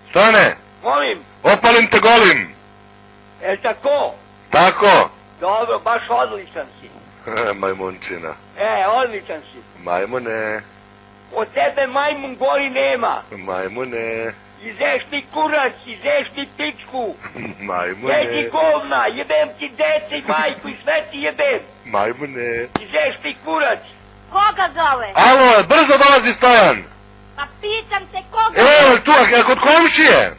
Stane! Molim, Opalim te golim! jel tako? Tako! Dobro, baš odličan si. Majmunčina. Odličan si. Majmune. Od tebe majmun gori nema. Majmune. Izeš ti kurac, izeš ti pičku. Majmune. Jedi govna, jebem ti dete i majku i sve ti jebem. Majmune. Izeš ti kurac. Koga zove? Alo, brzo dolazi Stojan! Pa pitam te koga Evo, tu, kod komšije!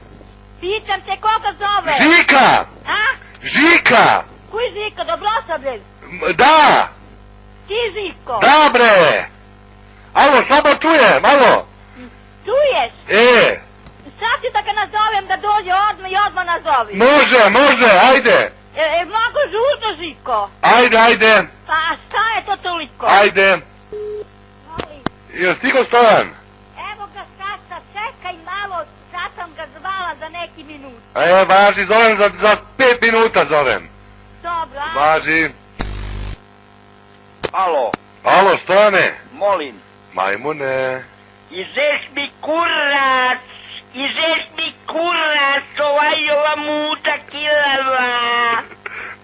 Pitam te koga zove? Žika! A? Žika! Kuj Žiko, Dobrosabljen? Da! Ti Žiko? Da, bre! Alo, slabo čujem, alo! Čuješ? Sad ću da ga nazovem da dođe odmah i odmah nazovi. Može, ajde! Mnogo žuto, Žiko. Ajde! Pa šta je to toliko? Ajde! Molim. Jel stigo Stojan? Evo ga sada, čekaj malo, sad sam ga zvala za neki minut. Važi, zovem za 5 minuta zovem. Dobro, ajde. Važi. Alo, Alo, Stojane. molim. Majmune. Izeš mi kurac, ovaj ova muta kilava.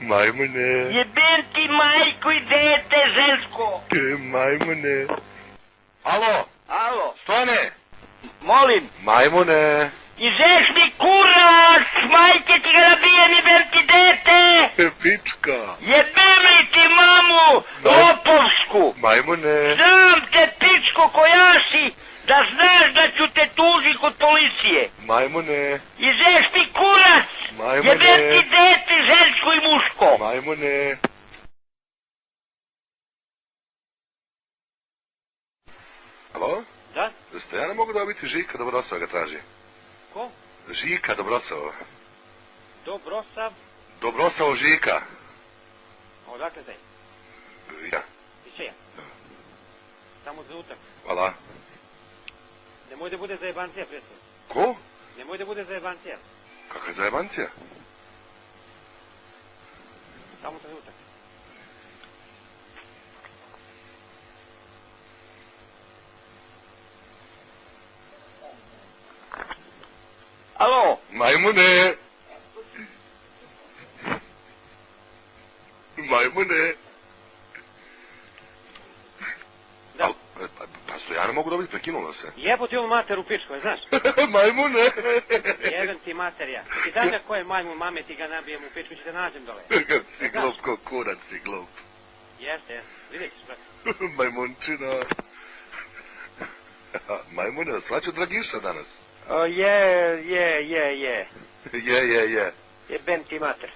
Majmune. Jebem ti majku i dete žensko. Majmune. Alo, Alo, Stojane. molim. Majmune. Izeš mi kurac, majke ti ga nabijem, jebem ti dete. Pička. Jebem li ti mamu, lopovsku. Majmune. Znam te pičko koja si, da znaš da ću te tuži kod policije. Majmune. Izeš ti kurac, Majmune. jebem ti dete žensko i muško. Majmune. Alo? Da? Ja ne mogu dobiti Žika Dobrosova ga traži. Ko? Žika Dobrosova. Dobrosav. Dobrosov Žika. Odakle te? Ja. I čija? Samo za utak. Hvala. Nemoj da bude zajebancija, prijatelj. Ko? Nemoj da bude zajebancija. Kakva je zajebancija? Samo za utak. Alo? Majmune. Majmune. Da. Pa Stojana mogu dobiti, prekinulo se. Jebo ti ovu mater u pičku, znaš? Majmune. Jebem ti materija. Ti znaš na koje majmu mame ti ga nabijem u pičku, ću te nađem dole. Si glup ko kurac, si glup. Jeste, vidjet ćeš, brate. Majmunčina. Majmune, svaću Dragiša danas. Je. Je. Jebem ti mater.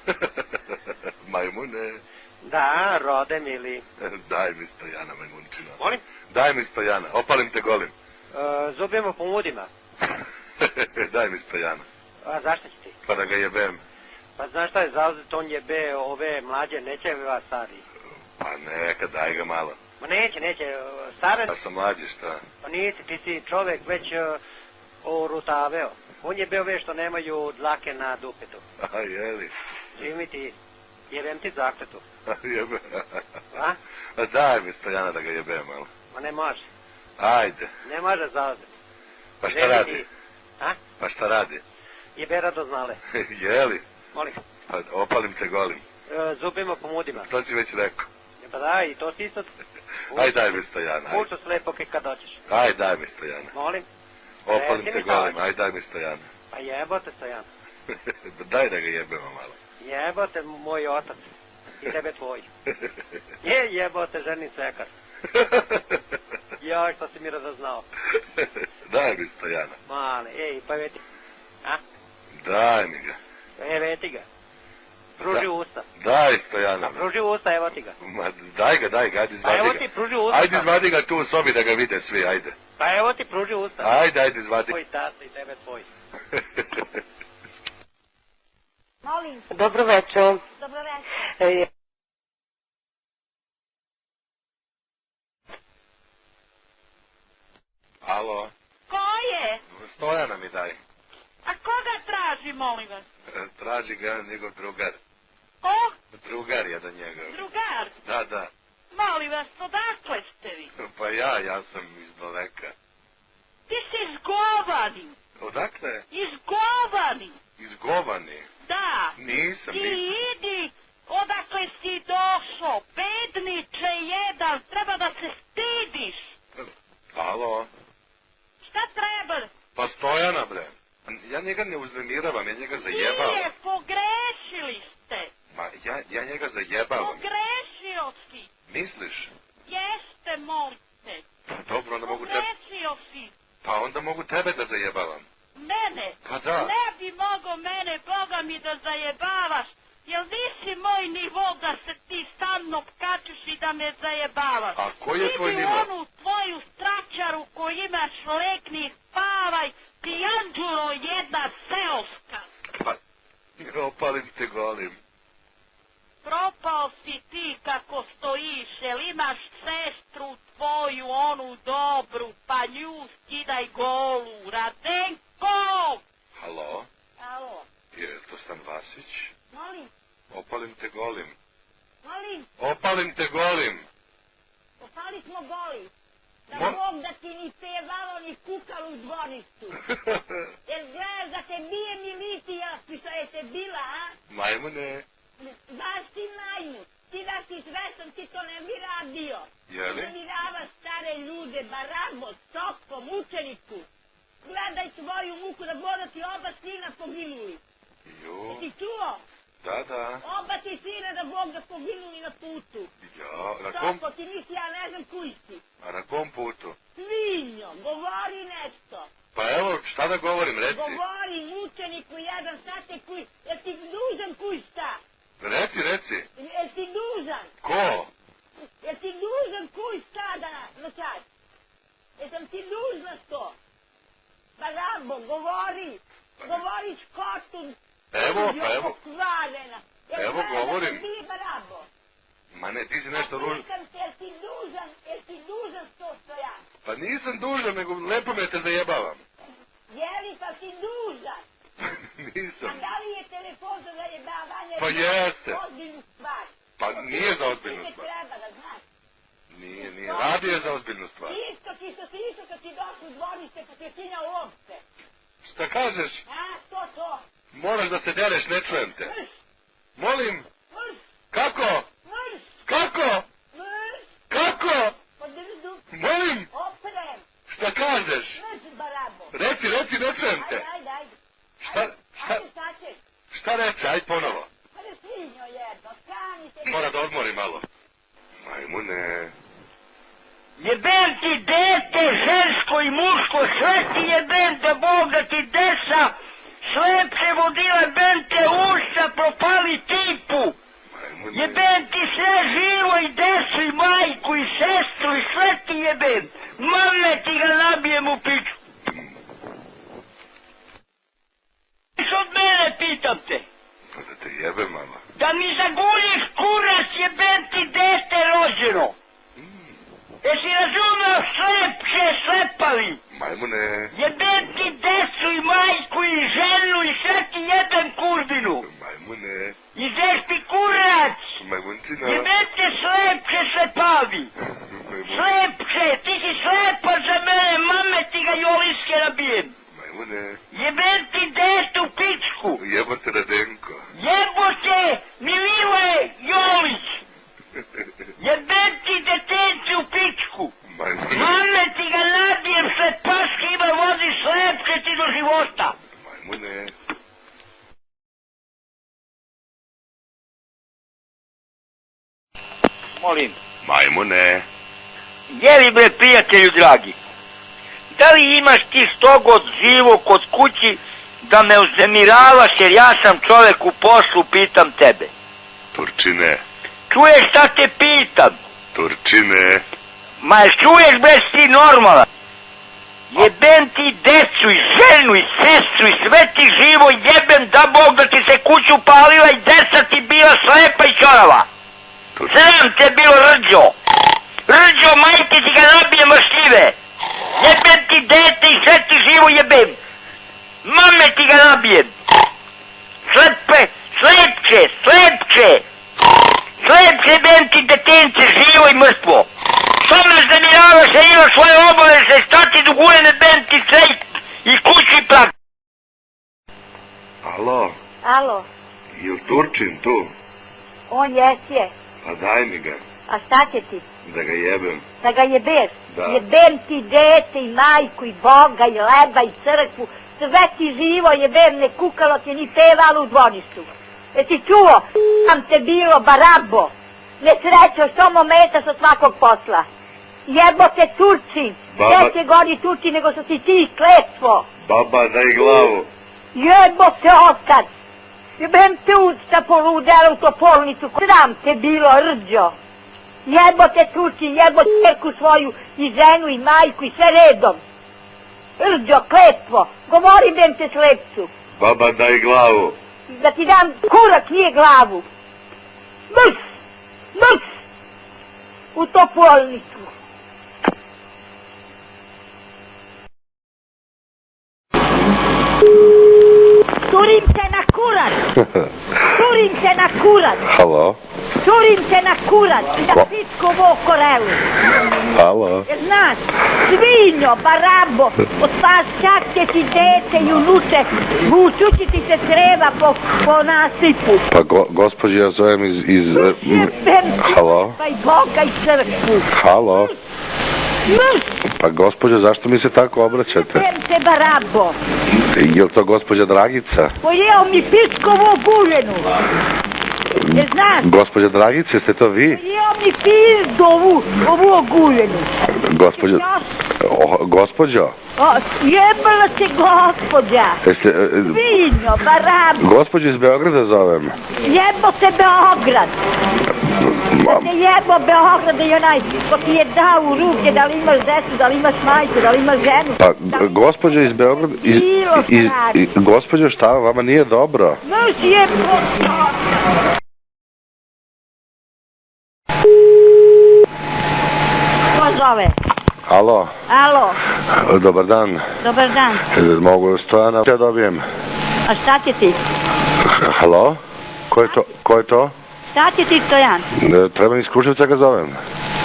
Majmune. Da, rode mili. Daj mi Stojana, majmunčina. Molim? Daj mi Stojana, opalim te golim. Zubimo po mudima. Daj mi Stojana. A zašto će ti? Pa da ga jebem. Pa znaš šta je zauzet, on jebe ove mlađe, neće vas stari. Pa neka, daj ga malo. Ma neće, stare... Ja sam mlađi, šta? Pa nisi, ti si čovjek već orutaveo. On jebe ove što nemaju dlake na dupetu. A jeli? Živi ti, jebem ti zakletu. Jebe. A? A daj mi Stojana da ga jebem malo. Ma ne može. Ajde. Ne može zauzet. Pa šta radi? Ti. A? Pa šta radi? Jebe radoznale. Jeli? Molim. Pa opalim te golim. Zubimo po mudima. To si već rekao. Pa daj, i to si isto... Aj daj mi Stojana. Aj. Pušta slepo kad hoćeš. Aj daj mi Stojana. Molim. Opalim Reci te mi šta golim, hoćeš. aj daj mi Stojana. Pa jebote Stojan. Daj da ga jebemo malo. Jebote moj otac. I tebe tvoj. Jebote ženi cekar. Joj, što si mi razaznao. Daj mi Stojana. Male, pa veti. A? Daj mi ga. Veti ga. Pruži usta. Daj Stojana. Pruži usta, evo ti ga. Ma daj ga, ajde izvadi Pa evo ga. ti pruži usta. Ajde izvadi ga tu u sobi da ga vide svi, ajde. Pa evo ti pruži usta. Ajde izvadi. Tvoj tata i tebe tvoj. Molim. Dobro večer. Dobro večer. Alo, Ko je? Stojana mi daj. A koga traži, molim vas? Traži ga njegov drugar. Ko? Drugar jedan njegov. Drugar? Da. Molim vas, odakle ste vi? Pa ja sam iz daleka. Ti si iz Govani. Odakle? Iz Govani. govani. Da. Nisam, Ti idi odakle si došao, bedniče jedan, treba da se stidiš. Alo? Šta treba? Pa Stojana, bre. Ja njega ne uznemiravam, ja njega zajebavam. Nije, pogrešili ste. Ma, ja njega zajebavam. Pogrešio si. Misliš? Jeste, molim te. Pa dobro, onda mogu tebe... Pogrešio si. Pa onda mogu tebe da zajebavam. Mene? Pa da. Ne bi mogo mene, Boga mi, da zajebavaš. Jel nisi moj nivo da se ti sa mnom kačiš i da me zajebavaš? A koji je tvoj nivo? Idi onu tvoju stračaru koju imaš, legni, spavaj, ti anđuro jedna seoska. Pa, opalim te golim. Propao si ti kako stojiš, jel imaš sestru tvoju, onu dobru, pa nju skidaj golu, Radenko! Halo? Alo, Je to Stan Vasić? molim, Opalim te golim. molim, Opalim te golim! opali smo goli. Da Mo- Bog da ti ni pevalo ni kukalo u dvorištu. Jer gledaš da te bije milicija, što je te bila, a? Majmune, Baš ti majmu. Ti da si svestan, ti to ne bi radio. Jeli? Zamiravaš stare ljude, barabo, soko, mučeniku. Gledaj svoju muku da bodo ti oba sina poginuli. jo, Ti čuo? da. Oba ti sina da Bog da poginuli na putu. Ja, na kom, Soko, ti nisi, ja ne znam kuj si. a na kom putu? Svinjo, govori nešto. Pa evo, šta da govorim, reci. Govori mučeniku jedan, sad te kuj. Jel ti dužan kuj šta? Reci. Jel ti dužan? Ko? Jel ti dužan kuj šta da noćaš? Jesam ti dužna što? Barabo, govori. Govori škotu. Evo, pa evo. Joko kvarena. Evo, govorim. Jel ti barabo? Ma ne, ti si nešto ružno. Pitam te, jel ti dužan što ja? Pa nisam dužan, nego lepo me te zajebavam. Jeli pa ti dužan? A Nisam. da li je telefon za zajebavanje? Pa jeste. Ozbiljnu stvar. Pa nije za ozbiljnu Ti stvar. treba da znaš. Nije. Radio je za ozbiljnu stvar. Isto ti što si išao kad si došao u dvorište pa ti je kinjao ovce. Šta kažeš? A, to. Moraš da se dereš, ne čujem te. Mrš, Molim, mrš, kako? mrš, Kako? mrš. Kako? Podrzu, Molim, oprem, šta kažeš? mrš, barabo. Reci, ne čujem te. Ajde. Šta ćeš? šta reći, aj ponovo. Pa da svinjo jedno, skani se. Mora da odmori malo. Majmune. Jebem ti dete, žensko i muško, sve ti jebem da Bog da ti desa, slepce vodila, jebem te uša, propali tipu. Majmune. Jebem ti sve živo i desu i majku i sestru i sve ti jebem. Mame ti ga nabijem u piču. Od mene pitam te. Pa da te jebe, mama. Da mi zaguljiš kurac, jebem ti dete rođeno. Jesi razumeo, slepali? Majmune. Jebem ti decu i majku i ženu i sve ti jebem kurbinu. Majmune. Ideš ti kurac. Majmunčina. Jebem te slepavi. Slepče, ti si slepa za mene, mame ti ga joliske nabijem. Majmune. Jebem ti detu pičku. Jebote Radenko. Jebote Milile Jolić. Jebem ti detence u pičku. Majmune. Mame ti ga nabijem, sve paske ima vodi slepče ti do života. Majmune. Molim. Majmune. Jeli bre prijatelju dragi, da li imaš ti što god živo kod kući da me uznemiravaš jer ja sam čovek u poslu, pitam tebe. Turčine. Čuješ šta te pitam? Turčine. Ma jel čuješ bre si normalan? Jebem ti decu i ženu i sestru i sve ti živo jebem da Bog da ti se kuću palila i deca ti bila slepa i čorava. Sram te bilo Rđo. Rđo, majke ti ga nabijem mašljive. Jebem ti dete i sve ti živo jebem. Mame ti ga nabijem. Slepče. Slepče jebem ti detence živo i mrtvo. Što me zamiravaš jer imaš svoje obaveze, šta ti dugujem jebem ti sve i kući plak. Alo, Alo, je li Turčin tu? on je. Pa daj mi ga, A šta će ti? da ga jebem. Da ga jebeš? Da. Jebem ti dete i majku i Boga i leba i crkvu. Sve ti živo jebem, ne kukalo ti ni pevalo u dvorištu. Jesi čuo? Tam te bilo, barabo. Nesrećo, što mu metaš od svakog posla. Jebote Turčin. Baba- Neće gori Turčin nego što si ti, kletvo. Baba, daj glavu. Jebote otac. Jebem te usta poludela u topolnicu. Sram te bilo, rđo. Jebote Turčin, jebote čerku svoju i ženu i majku i sve redom. Rđo, kletvo. Govori bem te slepcu. Baba, daj glavu. Da ti dam kurak, nije glavu. Mrs! Mrs! U topolnicu. Turim se na kurac! Turim se na kurac! Halo, Turim se na kurac i da pičku u korelu. halo. Jer znaš, svinjo, barabo, od vas čakće ti dete i unuče, vučući ti se treba po nasipu. Pa gospođe, ja zovem iz... Halo? Pa i Boga i crkvu. Halo? Mrs! Pa gospođo, zašto mi se tako obraćate? Jebem te barabo. Je li to gospođa Dragica? Pojeo mi pičkovu guljenu. Jer znaš, Gospođa Dragica, jeste to vi? pojeo mi pizdu ovu oguljenu. Gospođo... Gospođo? Jebala se gospođa. Svinjo, barabo. Gospođo, iz Beograda zovem. Jebo se Beograd. Da te jebo Beograd i onaj ko ti je dao u ruke da li imaš decu, da li imaš majku, da li imaš ženu. Pa, gospođo iz Beograda... Gospođo, šta, vama nije dobro? Noš jebo. Ko zove? Alo, Alo, dobar dan. dobar dan. Mogu Stojana ja dobijem? A šta će ti? Halo? Ko je to? Šta će ti, Stojan? Treba mi iz Kruševca ga zovem.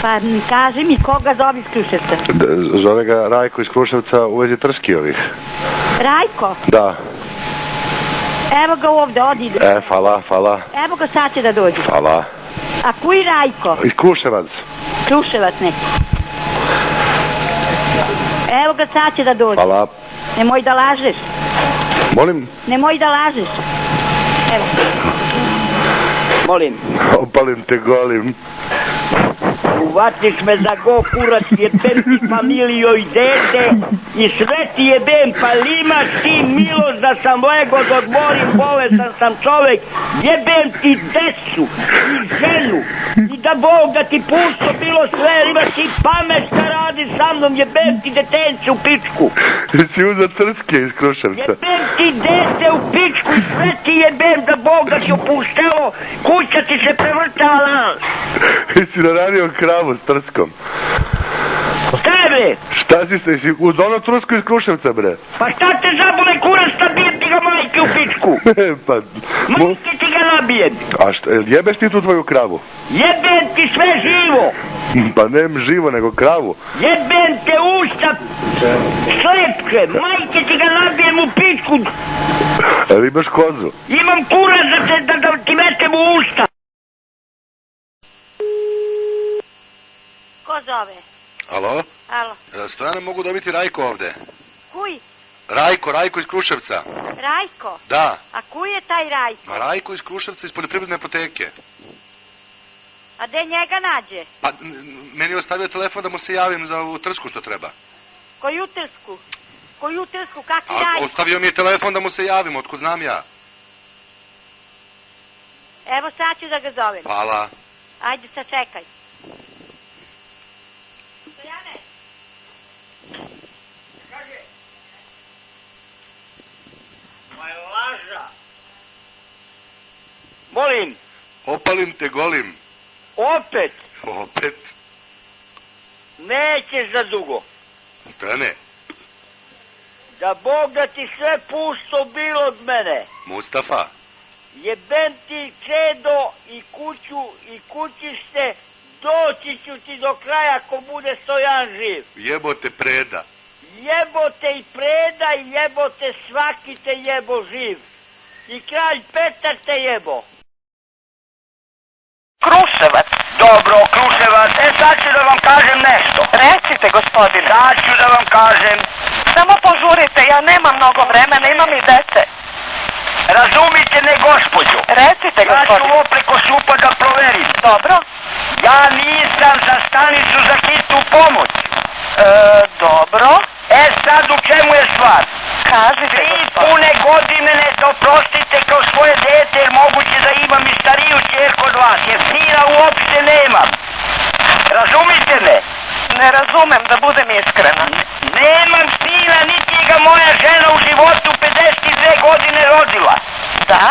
Pa kaži mi koga zove iz Kruševca. Zove ga Rajko iz Kruševca u vezi Trskijovih. Rajko? Da. Evo ga ovdje, odi. Hvala. Evo ga sad će da dođe. Hvala. A koji Rajko? Iz Kruševac. Kruševac neki. Evo ga sad će da dođe. Hvala. Nemoj da lažeš. Molim? Nemoj da lažeš. Evo. Molim, Opalim te golim. uvatiš me za go kurac, jebem ti familijo i dete i sve ti jebem, pa imaš ti milost da sam lego dok morim, bolesan sam čovek, jebem ti decu i ženu i da Bog da ti pusto bilo sve, imaš ti pamet šta radi sa mnom, jebem ti detenče u pičku. Si uzeo Trske iz Kruševca. Jebem ti dete u pičku i sve ti jebem da Bog da ti opuštelo, kuća ti se prevrtala. Si naradio kravu s Trskom. Šta je bre? Šta si uz ono Trsko iz Kruševca, bre? Pa šta te zabole kurac, šta bijem ti ga majke u pičku? Pa... Majke ti ga nabijem. A šta, jebeš ti tu tvoju kravu? Jebem ti sve živo. Pa nem živo, nego kravu. Jebem te usta slepke, majke ti ga nabijem u pičku. Ali imaš kozu? Imam kurac da ti metem u usta. Ko zove? Alo? Alo. Stojana, mogu dobiti Rajko ovde? Kuj? Rajko iz Kruševca. Rajko? Da. A kuj je taj Rajko? Rajko iz Kruševca iz poljoprivredne apoteke. A gde njega nađe? Pa, meni je ostavio telefon da mu se javim za ovu Trsku što treba. Koju Trsku? Koju Trsku? Kakvi A Rajko? ostavio mi je telefon da mu se javim, otkud znam ja. Evo sad ću da ga zovem. Hvala. Ajde sad čekaj. Stojane? Ma je laža. Molim, Opalim te golim. opet, Opet. nećeš za dugo. Stojane, Da Bog da ti sve pusto bilo od mene. Mustafa. Jebem ti čedo i kuću i kućište, doći ću ti do kraja ko bude Stojan živ. Jebote preda. Jebote i preda i jebote svaki te jebo živ. I kralj Petar te jebo. Kruševac. Dobro, Kruševac, sad ću da vam kažem nešto. Recite, gospodine. Sad ću da vam kažem. Samo požurite, ja nemam mnogo vremena, imam i dece. Razumite me, gospođo? Recite, Ja ću gospodine. ovo preko šupa da proverim. Dobro. Ja nisam za stanicu za hitnu pomoć. Dobro. Sad u čemu je stvar? Kažite, 3 gospodine. pune godine ne doprostite kao svoje dete, jer moguće da imam i stariju čerku od vas, jer sina uopšte nemam. Razumite me? Ne razumem, da budem iskrena. Nemam sina, niti ga moja žena u životu 52 godine rodila. Da?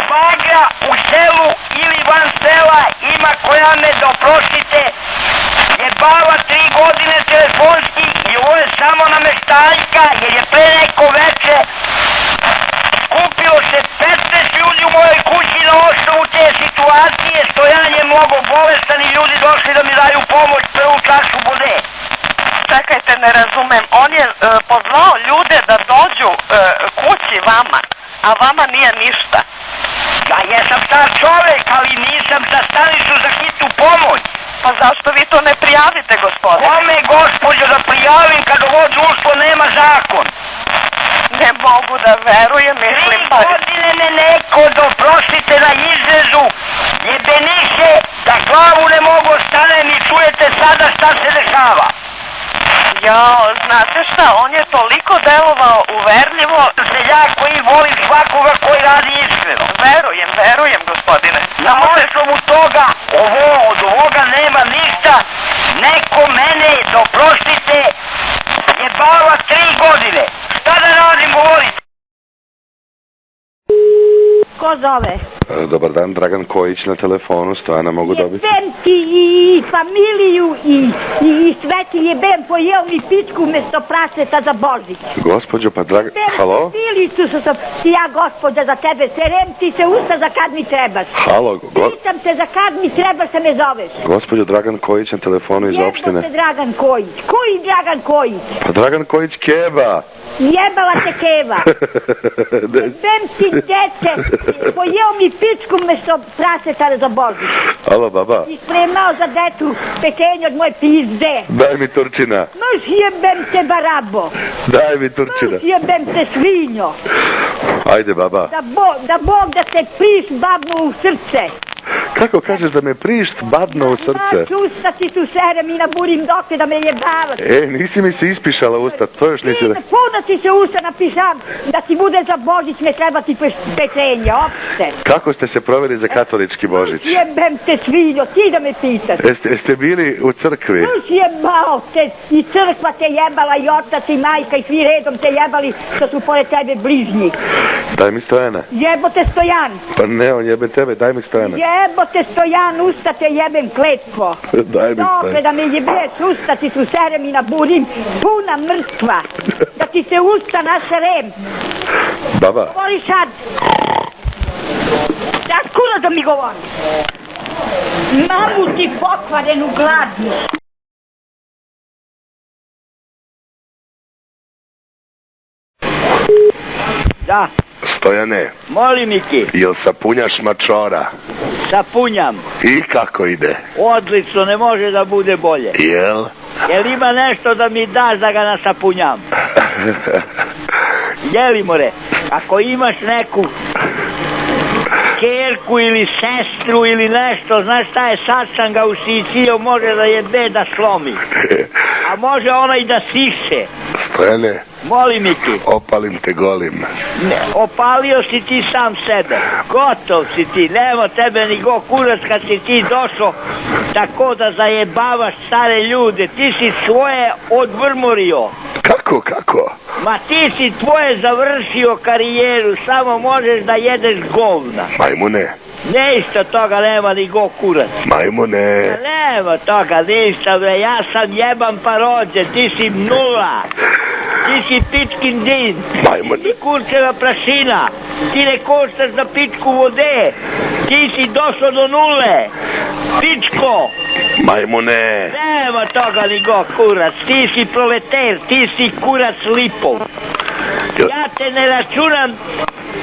Svaga u selu ili van sela ima koja me, doprostite, jebava 3 godine telefonski i ovo je samo nameštaljka, jer je pre neko veče kupilo se 15 ljudi u mojoj kući na osnovu te situacije, što ja je mnogo bolestan i ljudi došli da mi daju pomoć, prvu čašu vode. Čekajte, ne razumem. On je pozvao ljude da dođu kući vama, a vama nije ništa. Ja jesam star čovek, ali nisam za stanicu za hitnu pomoć. Pa zašto vi to ne prijavite, gospodine? Kome, gospođo, da prijavim kad ovo društvo nema zakon? Ne mogu da verujem, 3 mislim pa... godine me neko, doprostite na izrezu, jebeniše, da glavu ne mogu stanem i čujete sada šta se dešava. Jao, znate šta, on je toliko delovao uverljivo. Seljak koji voli svakoga koji radi iskreno. Verujem, gospodine. Na osnovu toga, od ovoga nema ništa, neko mene, doprostite, jebava 3 godine. Šta da radim, govorite? Ko zove? Dobar dan, Dragan Kojić na telefonu, Stojana mogu dobiti? Jebem ti i familiju i sve ti jebem, pojel mi pičku umjesto praseta za Božić. Gospođo, pa Dragan... Jebem Halo? Filicu sam ti ja, gospođa, za tebe. Serem ti se usta za kad mi trebaš. Halo, Pitam se za kad mi trebaš da me zoveš. gospođo Dragan Kojić na telefonu iz opštine. Jebo se Dragan Kojić. Koji Dragan Kojić? Pa Dragan Kojić Keba! Jebala te keva. Jebem ti dece. Pojel mi pičku umjesto praseta za Božić. Halo, baba. I spremao za detu pečenje od moje pizde. Daj mi Turčina. Nož jebem te barabo. Daj mi Turčina. Nož jebem te svinjo. Ajde, baba. Da Bog da te priš babnu u srce. Kako kažeš da me prišt badno u srce? Znači usta ti tu serem i naburim dokle da me jebavaš. Nisi mi se ispišala usta, to još nisi da... Puno ti se usta napišam da ti bude za Božić ne treba ti pečenje, opšte. Kako ste se proveli za katolički Božić? Jebem te svinjo, ti da me pitaš. Jeste bili u crkvi? Nož jebao te, i crkva te jebala, i otac i majka, i svi redom te jebali, što su pored tebe bližnji. Daj mi Stojana. Jebote Stojan. Pa ne, on jebe tebe, daj mi Stojana. Jebote Stojan, usta te jebem kletko. Daj mi Dobre Stojana. da me jebeš, usta ti tu serem i naburim, puna mrtva. Da ti se usta naserem. Baba. Govori sad. Sad kuda da mi govori. Mamu ti pokvarenu gladnu. Da, Stojane, molim Miki, jel sapunjaš mačora? sapunjam. I kako ide? Odlično, ne može da bude bolje. Jel? Jel ima nešto da mi daš da ga nasapunjam? Jeli more, ako imaš neku kerku ili sestru ili nešto, znaš šta je, sad sam ga usicio, može da jebe da slomi. A može ona i da siše. Stojane, Molim Miki, opalim te golim. ne, opalio si ti sam sebe. Gotov si ti, nema tebe ni go kurac kad si ti došao tako da zajebavaš stare ljude. Ti si svoje odvrmurio. Kako? Ma ti si tvoje završio karijeru, samo možeš da jedeš govna. Majmune, Ništa toga nema ni go kurac. majmune. Nema toga ništa bre, ja sam jeban pa rođen, ti si nula. Ti si pičkin din. Majmune. Ti kurčeva prašina. Ti ne koštaš za pičku vode. Ti si došao do nule. Pičko. Majmune. Nema toga ni go kurac. Ti si proleter, ti si kurac lipov. Ja te ne računam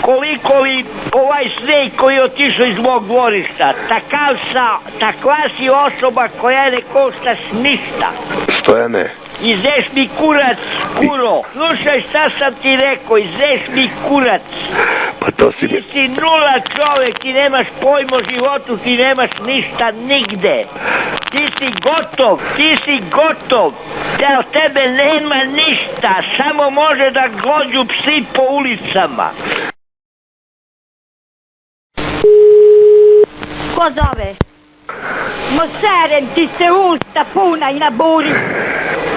koliko li ovaj sneg koji je otišao iz mog dvorišta, takva si osoba koja ne košta ništa. Stojane, Izeš mi kurac, kuro. Slušaj šta sam ti rekao, izeš mi kurac. pa to si Ti mi... si nula čovek, ti nemaš pojma o životu, ti nemaš ništa nigde. Ti si gotov. Od tebe nema ništa, samo može da glođu psi po ulicama. Ko zove? Moserem ti se usta puna i naburi.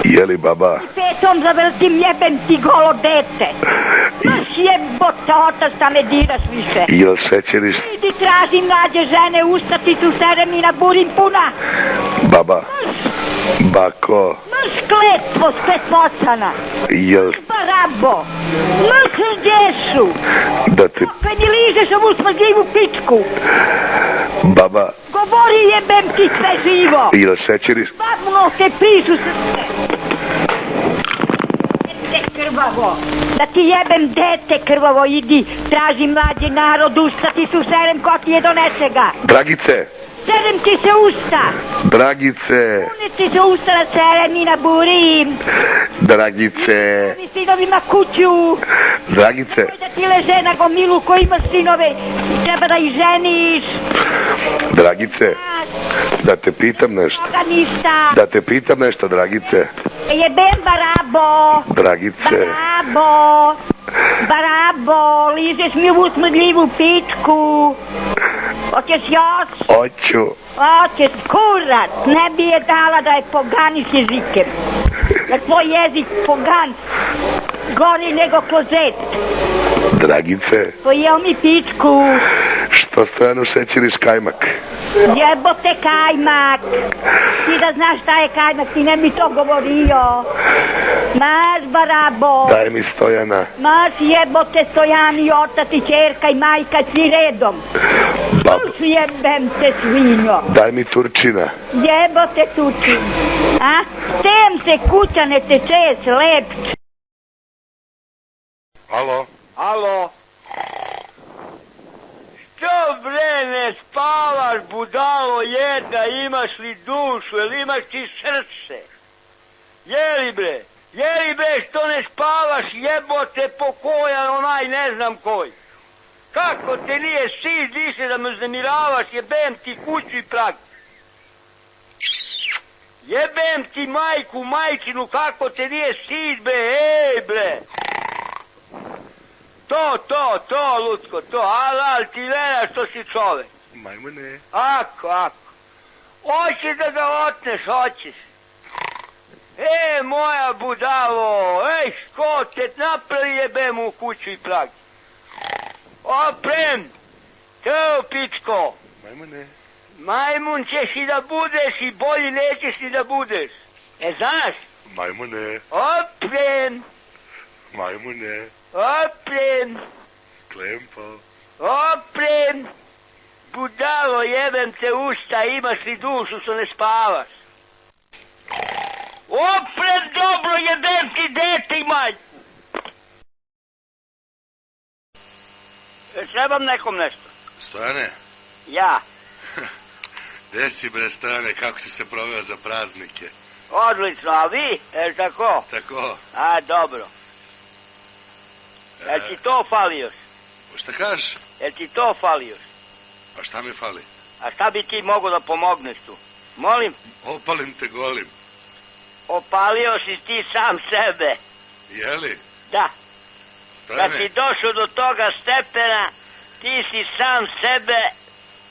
Jeli baba? Petom zavrtim jebem ti golo dete. Maš jebote otac da me diraš više. Jel šećeriš? Idi tražim mlađe žene, usta ti tu serem i naburim puna. Baba? Bako? Maš kletvo sve pocana. Jel... Barabo. Maš gdješu. Da te... Kad mi ližeš ovu smrdljivu pičku. Baba? Govori jebem ti sve živo. Jel šećeriš? Babno te pišu srce. Dete krvavo. Da ti jebem dete krvavo, idi. Traži mlađi narod, usta ti su serem ko ti je do nečega. Dragice? Serem ti se usta. Dragice? Pune ti se usta na serem i naburim. Dragice? Mi sinovima kuću. Dragice? Da ti leže na gomilu ko imaš sinove. I treba da ih ženiš. Dragice? Da te pitam nešto? Toga ništa. Da te pitam nešto, Dragice? Jebem barabo. Dragice? Barabo, ližeš mi ovu smrdljivu pičku. Hoćeš još? Hoću. Hoćeš, kurac, ne bi je dala da je poganiš jezikem. Jer tvoj jezik pogan, gori nego klozet. Dragice? Pojeo mi pičku. Što Stojanu šećeriš kajmak? Jebote kajmak. Ti da znaš šta je kajmak, ti ne mi to govorio. Maš barabo. Daj mi Stojana. Maš jebote Stojani, otac i čerka i majka, svi redom. Babo? Jebem te svinjo. Daj mi Turčina. Jebote Turčin. A? Tem se kuća ne teče, lep. Alo? Što bre ne spavaš, budalo jedna, imaš li dušu, jel imaš ti srce? Jeli bre, što ne spavaš, jebote pokojan onaj ne znam koji. Kako te nije stid više da me uznemiravaš, jebem ti kuću i prag. Jebem ti majku, majčinu, kako te nije stid bre, ej bre. To, Lucko, to, ali ti vera što si čovek. Majmune. Ako. Hoćeš da ga otneš, hoćeš. Moja budalo, ško te napravi jebem u kuću i prag. Oprem, to pičko. Majmune. Majmun ćeš i da budeš i bolji nećeš i da budeš. Znaš? Majmune. Oprem. Majmune. Oprem. Klempo. Oprem. Budalo, jebem te usta, imaš li dušu što ne spavaš? Oprem dobro, jebem ti dete i majku. Trebam nekom nešto. Stojane? Ja. Gde si bre Stojane, kako si se proveo za praznike? Odlično, a vi? Tako? Tako. A, dobro. Jel ti to fali još? Šta kažeš? Jel ti to fali još? A šta mi fali? A šta bi ti mogo da pomogneš tu? Molim? Opalim te golim. Opalio si ti sam sebe. Jeli? Da. Stojane? Kad si došao do toga stepena, ti si sam sebe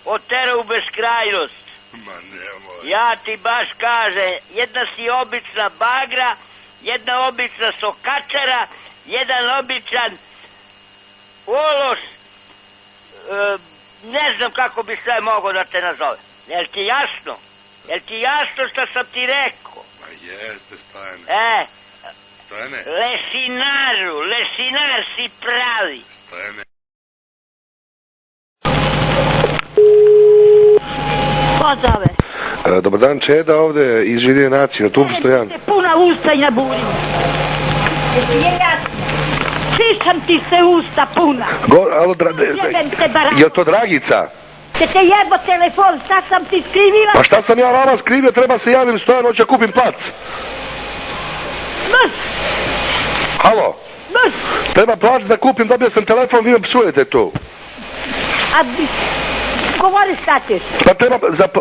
oterao u beskrajnost. Ma nemoj. Ja ti baš kažem, jedna si obična bagra, jedna obična sokačara, jedan običan ološ, ne znam kako bi sve mogo da te nazove. Jel ti jasno? Jel ti jasno što sam ti rekao? Ma jeste Stojane. Stojane? Lešinar si pravi. Stojane. Ko zove? Dobar dan, Čeda ovde iz Židije nacije, na tu Stojan. Puna usta i naburi. Je jasno? Šiša sam ti se usta puna. Alo, Jebem te barabo. je to Dragica? Će te jebo telefon, šta sam ti skrivila? Pa šta sam ja vama skrivio, treba se javim Stojanu, hoće kupim plac. Mrš, Halo? mrš. Treba plac da kupim, dobio sam telefon, vi me psujete tu. A govori šta ćeš. Pa treba,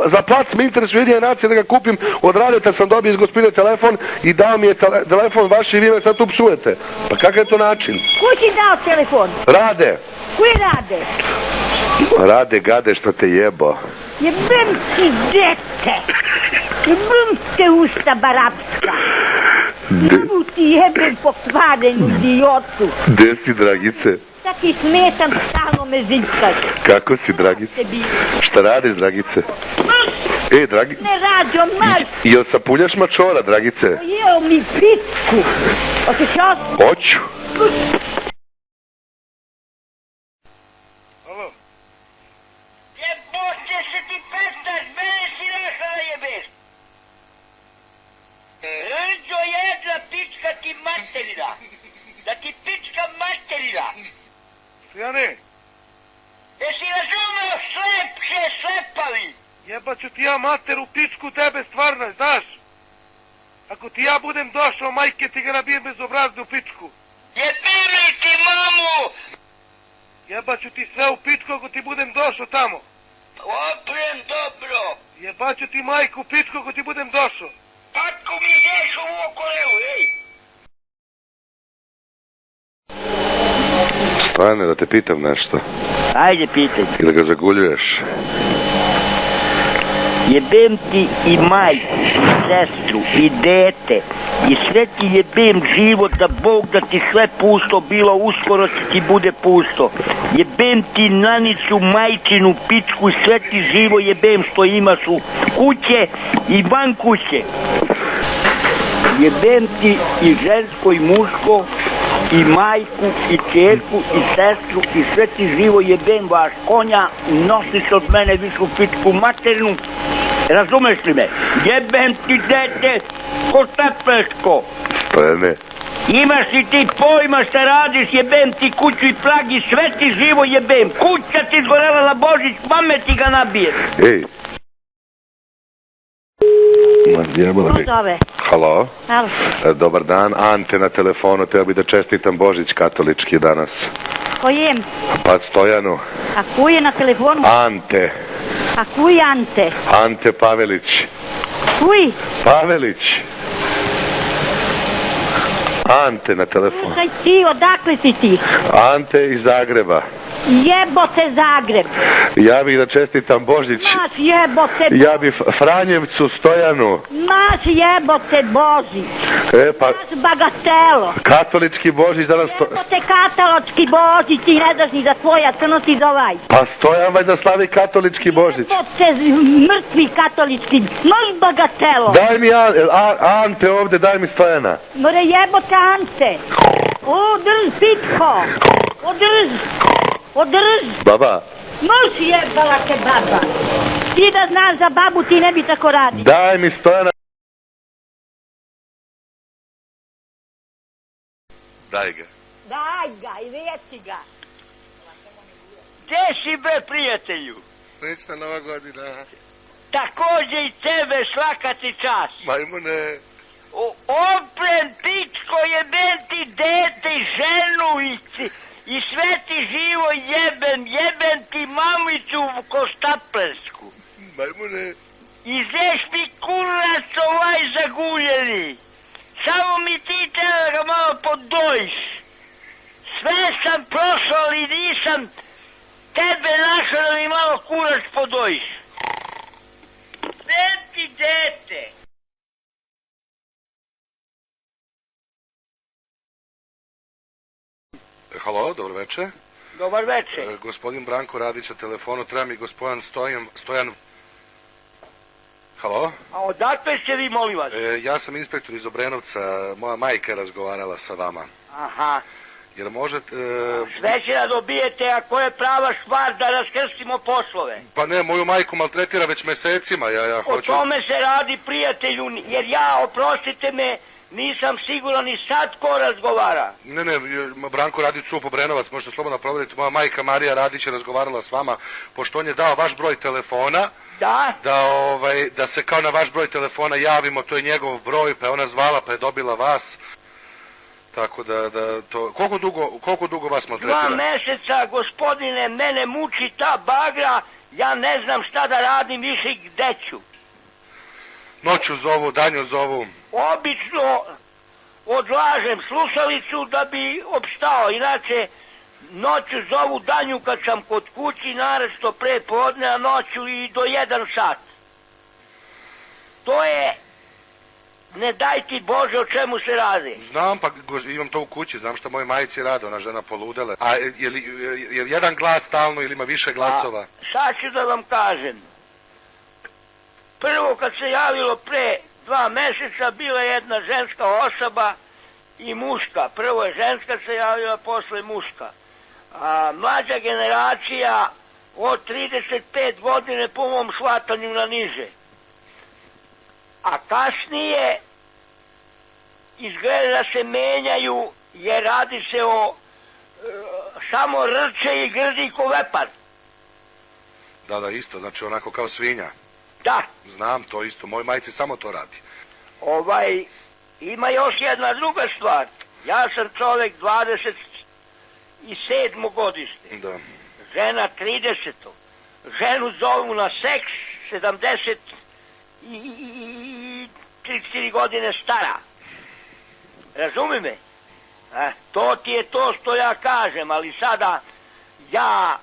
za plac mi interesuje Ujedinjene nacije da ga kupim, od radita sam dobio iz gospodine telefon i dao mi je telefon vaš i vi me sad tu psujete. Pa kakav je to način? Kuj ti dao telefon? Rade. Kuj rade? Rade gade što te jebo. Jebem ti dete. Jebem te usta barabska. Jebu ti jebem pokvarenu idiotu. Gde si, Dragice? Šta ti smetam, stalno me zivkaš. Kako si, Dragice? Šta radiš, Dragice? Mrš, Dragice. ne rađo, mrš. Jel sapuljaš mačora, Dragice? Jeo mi picku. Hoćeš osmu? Hoću. Jebote se ti pestaš, mene si našla da jebeš. Rđo jedna pička ti materina. Da ti pička materina. Stojane, Jesi razumeo slepše slepavi? jebaću ti ja mater u pičku tebe stvarno, znaš? Ako ti ja budem došao, majke ti ga nabijem bezobraznu pičku. Jebimi ti mamu! Jebaću ti sve u pičku ako ti budem došao tamo. Oprem dobro. Jebaću ti majku u pičku ako ti budem došao. Tatko mi ideš u okolevu, ej! Stojane, da te pitam nešto. Ajde, pitaj. Ili ga zaguljuješ? Jebem ti i majku, i sestru, i dete. I sve ti jebem život, da Bog da ti sve pusto bilo, uskoro ti bude pusto. Jebem ti nanicu, majčinu, pičku, sve ti živo jebem što imaš u kuće i van kuće. Jebem ti i žensko i muško, i majku, i čerku, i sestru, i sve ti živo jebem vaš konja, nosiš od mene višu pičku materinu. Razumeš li me? Jebem ti dete, ko stepeško. Stojane. Imaš li ti pojma šta radiš, jebem ti kuću i plagi, sve ti živo jebem. Kuća ti zgorela na Božić, mame ti ga nabije. Ej. Ma jebala mi. Ko zove? Halo? Halo. Dobar dan, Ante na telefonu, teo bi da čestitam Božić katolički danas. Kojem? Pa Stojanu. A kuj je na telefonu? Ante. A kuj Ante? Ante Pavelić. Kuj? Pavelić. Ante na telefonu. Slušaj ti, odakle si ti? Ante iz Zagreba. Jebote Zagreb. Ja bih da čestitam Božić. Maš jebote. Ja bih Franjevcu Stojanu. Maš jebote Božić. Pa Maš bagatelo. katolički Božić danas... Jebote kataločki Božić, ti ne daš ni za svoja, crno si za ovaj. Pa Stojan valjda slavi katolički Božić. Jebote mrtvi katolički, maš bagatelo. Daj mi Ante ovde, daj mi Stojana. More jebote Ante. Održ pitko. Održ. Održ. Baba. Moš jebala te baba. Ti da znaš za babu, ti ne bi tako radi. Daj mi Stojana. Daj ga. Daj ga i reci ga. Gde si bre, prijatelju? Srećna Nova godina. Takođe i tebe svaka ti čast. Majmune. Oprem, pičko, jebem ti dete i ženu i sve ti živo jebem ti mamicu koštaplersku. Majmune. Izeš mi kurac ovaj zaguljeni. Samo mi ti treba da ga malo podojiš. Sve sam prošao, ali nisam tebe našao da mi malo kurac podojiš. Sve ti dete. Halo, dobro večer. Dobar večer. Gospodin Branko Radić na telefonu, treba mi gospodin Stojan... Halo? A odakle ste vi, molim vas? Ja sam inspektor iz Obrenovca, moja majka je razgovarala sa vama. Aha. Jer možete... Sve će da dobijete ako je prava stvar da raskrstimo poslove. Pa ne, moju majku maltretira već mesecima, ja O hoću... tome se radi, prijatelju, jer ja, oprostite me, nisam siguran i sad ko razgovara. Ne, Branko Radić Cup Obrenovac, možete slobodno provjeriti, moja majka Marija Radić je razgovarala s vama, pošto on je dao vaš broj telefona, Da? da se kao na vaš broj telefona javimo, to je njegov broj, pa je ona zvala, pa je dobila vas. Tako da to... Koliko dugo vas maltretira? 2 meseca, gospodine, mene muči ta bagra, ja ne znam šta da radim više i gde ću. Noću zovu, danju zovu. Obično odlažem slušalicu da bi opstao, inače noću zovu, danju kad sam kod kući, naravno pre podne, a noću i do 1 sat. To je, ne daj ti Bože o čemu se radi. Znam, pa imam to u kući, znam što moje majici rade, ona žena poludele. A je li jedan glas stalno ili ima više glasova? Sad ću da vam kažem. Prvo kad se javilo pre 2 meseca bila je jedna ženska osoba i muška. Prvo je ženska se javila, posle muška. A mlađa generacija od 35 godine po mom shvatanju na niže. A kasnije izgleda da se menjaju jer radi se o samo rče i grdi ko vepar. Da, isto, znači onako kao svinja. Da. Znam, to isto, moj majici samo to radi. Ima još jedna druga stvar. Ja sam čovjek 27. godište. Da. Žena 30. Ženu zovu na seks 74 godine stara. Razumi me? To ti je to što ja kažem, ali sada ja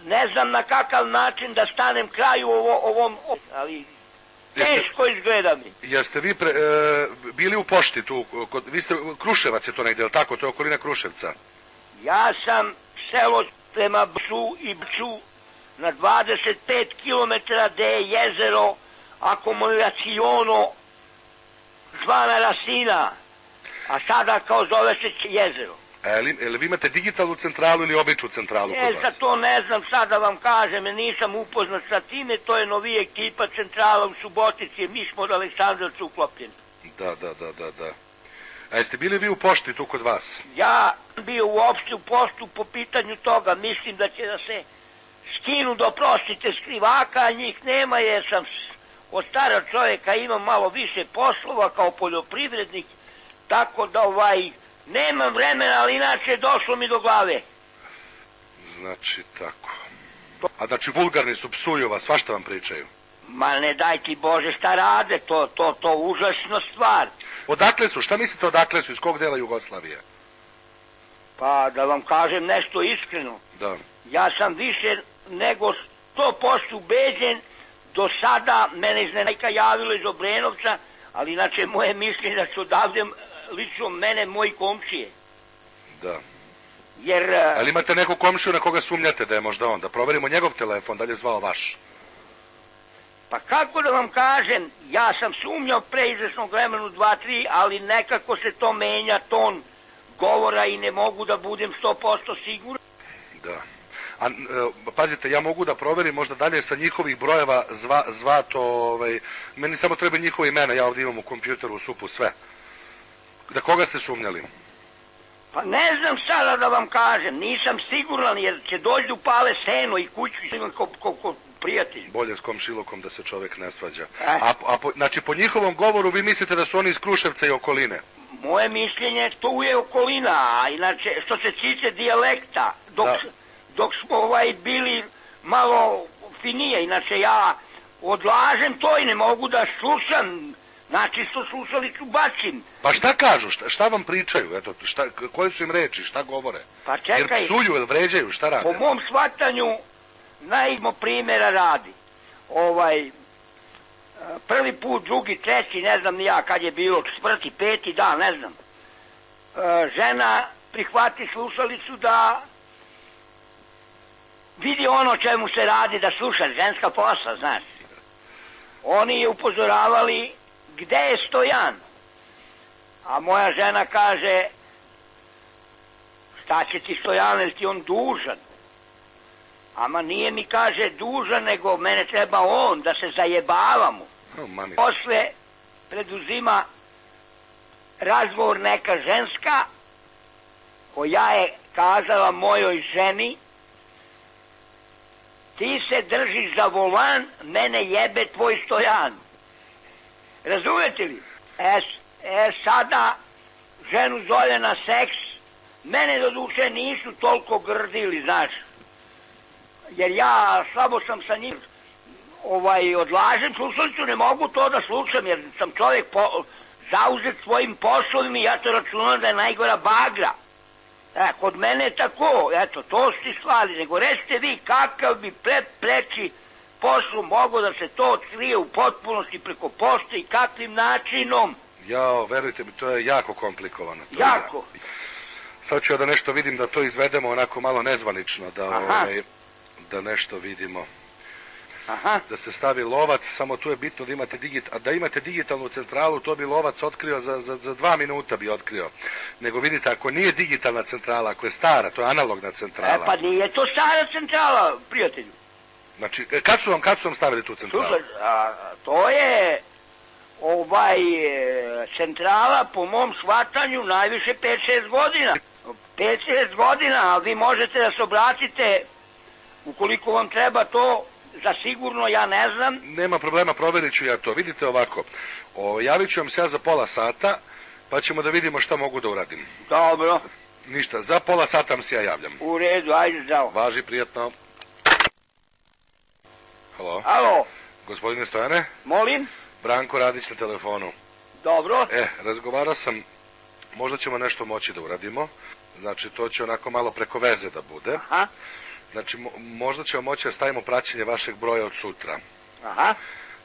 ne znam na kakav način da stanem kraju ovom, ali teško izgleda mi. Jeste vi bili u pošti tu, vi ste, Kruševac je to negdje, je li tako? To je okolina Kruševca. Ja sam selo prema Bču i Bču na 25 km gde je jezero akumulaciono zvana Rasina, a sada kao zove se jezero. Jel vi imate digitalnu centralu ili običnu centralu kod vas? Za to ne znam, sada vam kažem, nisam upoznat sa time, to je novija ekipa centrala u Subotici, mi smo od Aleksandrovca uklopljeni. Da. A jeste bili vi u pošti tu kod vas? Ja sam bio uopšte u poštu po pitanju toga, mislim da će da se skinu do prostite skrivaka, a njih nema jer sam od starog čovjeka imam malo više poslova kao poljoprivrednik, tako da nemam vremena, ali inače došlo mi do glave. Znači tako. A znači vulgarni su, psuju vas, svašta vam pričaju? Ma ne daj ti Bože šta rade, to užasna stvar. Odakle su, šta mislite odakle su, iz kog dela Jugoslavije? Pa da vam kažem nešto iskreno. Da. Ja sam više nego 100% ubeđen, do sada mene iznenajka javilo iz Obrenovca, ali inače moje mišljenje da su odavde lično mene moji komšije. Da. Jer... Ali imate nekog komšiju na koga sumnjate da je možda on, da proverimo njegov telefon, da li je zvao vaš? Pa kako da vam kažem, ja sam sumnjao pre izvesnog vremenu 2-3, ali nekako se to menja, ton govora i ne mogu da budem 100% siguran. Da. A pazite, ja mogu da proverim možda dalje sa njihovih brojeva zvato, meni samo treba njihova imena, ja ovdje imam u kompjuteru u SUP-u sve. Da koga ste sumnjali? Pa ne znam sada da vam kažem, nisam siguran jer će doći da upale seno i kuću ko prijatelj. Bolje s komšilukom da se čovjek ne svađa. Znači po njihovom govoru vi mislite da su oni iz Kruševca i okoline? Moje mišljenje tu je okolina, a inače što se tiče dijalekta, dok smo bili malo finije, inače ja odlažem to i ne mogu da slušam, znači što slušalicu bacim. Pa šta kažu, šta vam pričaju, eto, koje su im reči, šta govore? Pa čekaj. Jer psuju, jer vređaju, šta rade? Po mom shvatanju, najmo primjera radi. Prvi put, drugi, treći, ne znam ni ja kad je bilo, 4., 5. dan, ne znam. Žena prihvati slušalicu da vidi ono čemu se radi, da sluša, ženska posla, znaš. Oni je upozoravali gde je Stojan. A moja žena kaže, šta će ti Stojan, jer ti on dužan. Ama nije mi, kaže, dužan, nego mene treba on, da se zajebavamo. Posle preduzima razgovor neka ženska koja je kazala mojoj ženi: ti se držiš za volan, mene jebe tvoj stojan. Razumete li? Sada ženu zove na seks, mene do duše nisu toliko grdili, znaš, jer ja slabo sam sa njim odlažem slušalicu, ne mogu to da slušam jer sam čovjek zauzet svojim poslovima i ja to računam da je najgora bagra. Kod mene je tako, eto, to ste stvari, nego recite vi kakav bi preči poslu mogo da se to otkrije u potpunosti preko pošte i kakvim načinom. Jao, verujte mi, to je jako komplikovano. Jako. Sad ću ja da nešto vidim, da to izvedemo onako malo nezvanično, da nešto vidimo. Aha. Da se stavi lovac, samo tu je bitno da imate digitalnu centralu, to bi lovac otkrio za 2 minuta bi otkrio. Nego vidite, ako nije digitalna centrala, ako je stara, to je analogna centrala. Pa nije to stara centrala, prijatelju. Znači, kad su vam stavili tu centralu? To je centrala po mom shvatanju najviše 5-6 godina. 5-6 godina, ali vi možete da se obratite ukoliko vam treba to. Za sigurno ja ne znam. Nema problema, provjerit ću ja to. Vidite ovako, javit ću vam se ja za pola sata, pa ćemo da vidimo šta mogu da uradim. Dobro. Ništa, za pola sata vam se ja javljam. U redu, ajde, zdravo. Važi, prijatno. Halo? Alo? Gospodine Stojane? Molim? Branko Radić na telefonu. Dobro. Razgovarao sam, možda ćemo nešto moći da uradimo. Znači, to će onako malo preko veze da bude. Aha. Znači, možda ćemo moći da stavimo praćenje vašeg broja od sutra. Aha.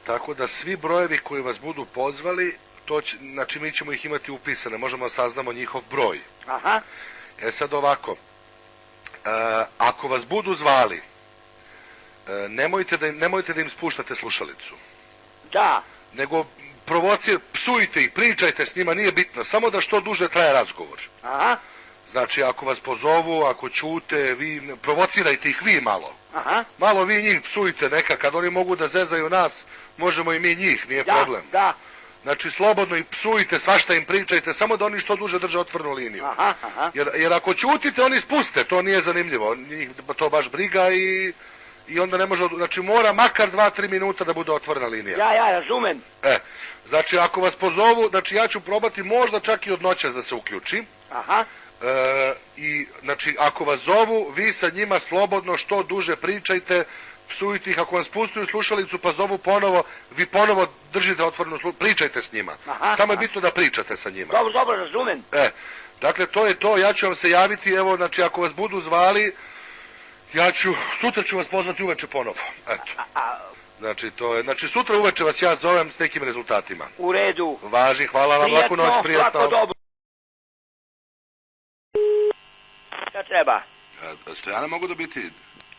Tako da svi brojevi koji vas budu pozvali, znači mi ćemo ih imati upisane, možemo da saznamo njihov broj. Aha. Sad ovako, ako vas budu zvali, nemojte da im spuštate slušalicu. Da. Nego psujte ih, pričajte s njima, nije bitno, samo da što duže traje razgovor. Aha. Znači, ako vas pozovu, ako ćute, vi provocirajte ih vi malo. Aha. Malo vi njih psujte neka, kad oni mogu da zezaju nas, možemo i mi njih, nije problem. Da. Znači, slobodno ih psujte, svašta im pričajte, samo da oni što duže drže otvorenu liniju. Aha. Jer ako ćutite, oni spuste, to nije zanimljivo, njih to baš briga i onda ne može, znači mora makar 2-3 minuta da bude otvorena linija. Ja razumem. Znači, ako vas pozovu, znači ja ću probati možda čak i od noćas da se uključi. Aha. I znači ako vas zovu, vi sa njima slobodno što duže pričajte, psujte ih, ako vam spustuju slušalicu pa zovu ponovo, vi ponovo držite otvorenu slušalicu, pričajte s njima. Samo je bitno da pričate sa njima. Dobro, razumem. Dakle, to je to, ja ću vam se javiti, evo, znači ako vas budu zvali, sutra ću vas pozvati uveče ponovo. Eto. Znači, to je, znači sutra uveče vas ja zovem s nekim rezultatima. U redu. Važi, hvala vam, laku noć, prijatno. Šta treba? Stojana mogu dobiti?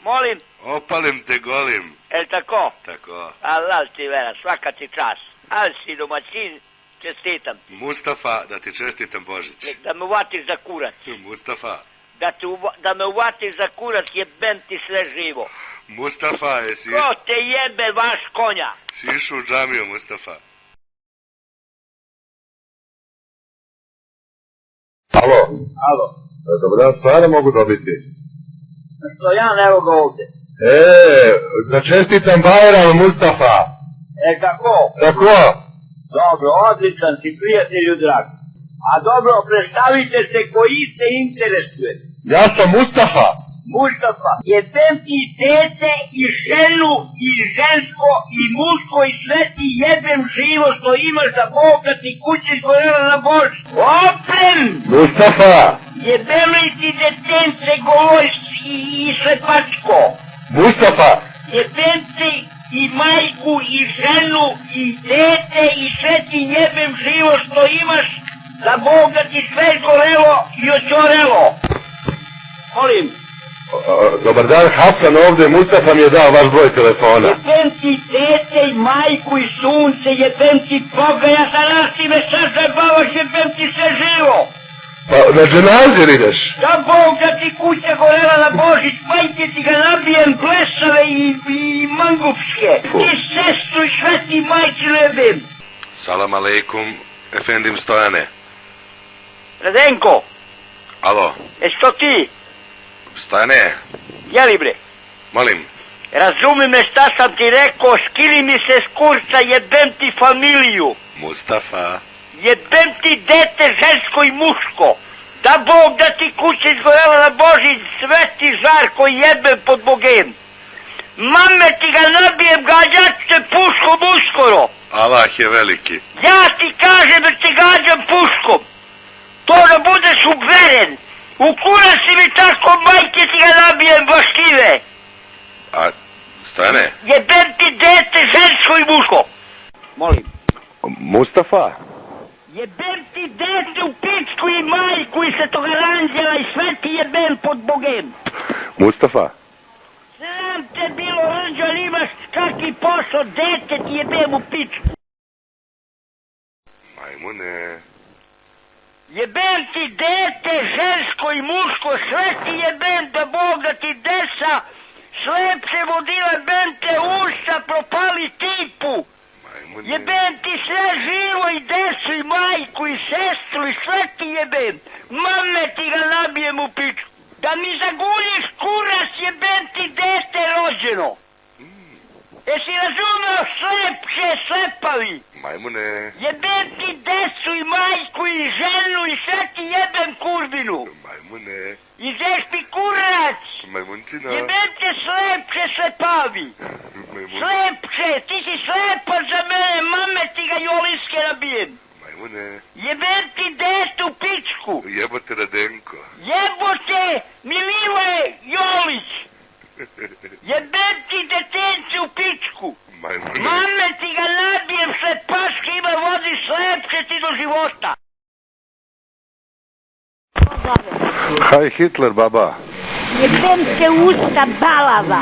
Molim? Opalim te golim. Jel' tako? Tako. Allah ti vera, svaka ti čast. Ali si domaćin, čestitam. Mustafa, da ti čestitam Božić. Da me uvatiš za kurac. Mustafa. Da me uvatiš za kurac, jebem ti sve živo. Mustafa, jesi... Ko te jebe vaš konja? Si išao u džamiju, Mustafa. Alo. Dobar dan, stvarno mogu dobiti. Stojan, evo ga ovdje. Da čestitam Bajram, Mustafa. Kako? Tako. Dobro, odličan si, prijatelju drag. A dobro, predstavite se koji se interesuje. Ja sam Mustafa. Mustafa, jebem ti dete i ženu i žensko i muško i sve ti jebem živo što imaš za Boga ti kući izgorela na Bož. Oprem! Mustafa! Jebem li ti detence goloj i slepačko? Mustafa! Jebem ti i majku i ženu i dete i sve ti jebem živo što imaš za Boga ti sve izgorelo i očorelo. Molim. Dobar dan, Hasan ovdje, Mustafa mi je dao vaš broj telefona. Jebem ti dete i majku i sunce, jebem ti Boga, ja sam nas ti me sad zabavaš, jebem ti sve živo. Pa na dženazir ideš? Da Boga ti kuća gorela na Božić, majke ti ga nabijem, blesave i mangupske. Ti sestru i sve ti majci lebim. Salam aleikum, efendim Stojane. Radenko, Alo, što ti? Stojane, Jeli bre? molim. Razumi me šta sam ti rekao, skini mi se s kurca, jebem ti familiju. Mustafa. Jebem ti dete žensko i muško. Da Bog da ti kuća izgorela na Božić, sveti žar koji jebem pod Bogem. Mame ti ga nabijem, gađat te puškom uskoro. Allah je veliki. Ja ti kažem da ti gađam puškom. To da budeš uveren. U kurac si mi tako, majke ti ga nabijem, baštive. A, Stojane? Jebem ti dete žensko i muško. Molim. Mustafa? Jebem ti dete u pičku i majku i Svetoga Anđela i sve ti jebem pod Bogem. Mustafa? Sram te bilo, Rđo, ali imaš kakvi posao, dete ti jebem u pičku. Majmune. Jebem ti dete, žensko i muško, sve ti jebem da Bog da ti desa, slepce vodila bente usta, propali tipu. Majmune. Jebem ti sve živo i desu i majku i sestru i sve ti jebem. Mame ti ga nabijem u pičku. Da mi zaguljiš kurac, jebem ti dete rođeno. Jesi razumeo, slepče, slepavi? Majmune. Jebem ti desu i majku i ženu i sve ti jebem kurvinu. Majmune. Izeš mi kurac. Majmunčina. Jebem te slepče, slepavi. Majmune. Slepče, ti si slepa za mene, mame ti ga joliske nabijem. Majmune. Jebem ti dete u pičku. Jebote Radenko. Jebote Milile Jolić. Jebem ti detence u pičku. Majmune. Mame ti ga nabijem, slepaške ima vodi, slepče ti do života. Haj Hitler, baba. Jebem te usta balava.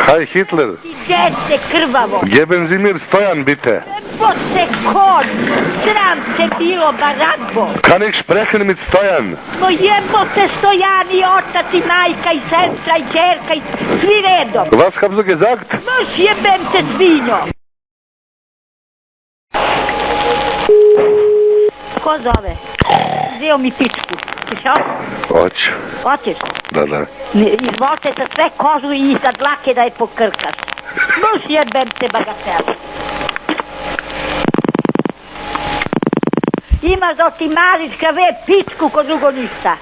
Haj Hitler. Ti dete krvavo. Jebem Zimir Stojan, bitte. Jebote konj. Sram te bilo, barabbo. Kann ich sprechen mit Stojan? No jebote Stojani, otac i majka i sestra i čerka i svi redom. Was haben Sie gesagt? Moš jebem te svinjo. Ko zove? Zeo mi pičku. Išao? Hoću. Hoćeš? Da, da. Izvolite sa sve kožu i iza dlake da je pokrkaš. Moš jebem te bagatela. Ima za otimalić kave pičku ko drugo ništa.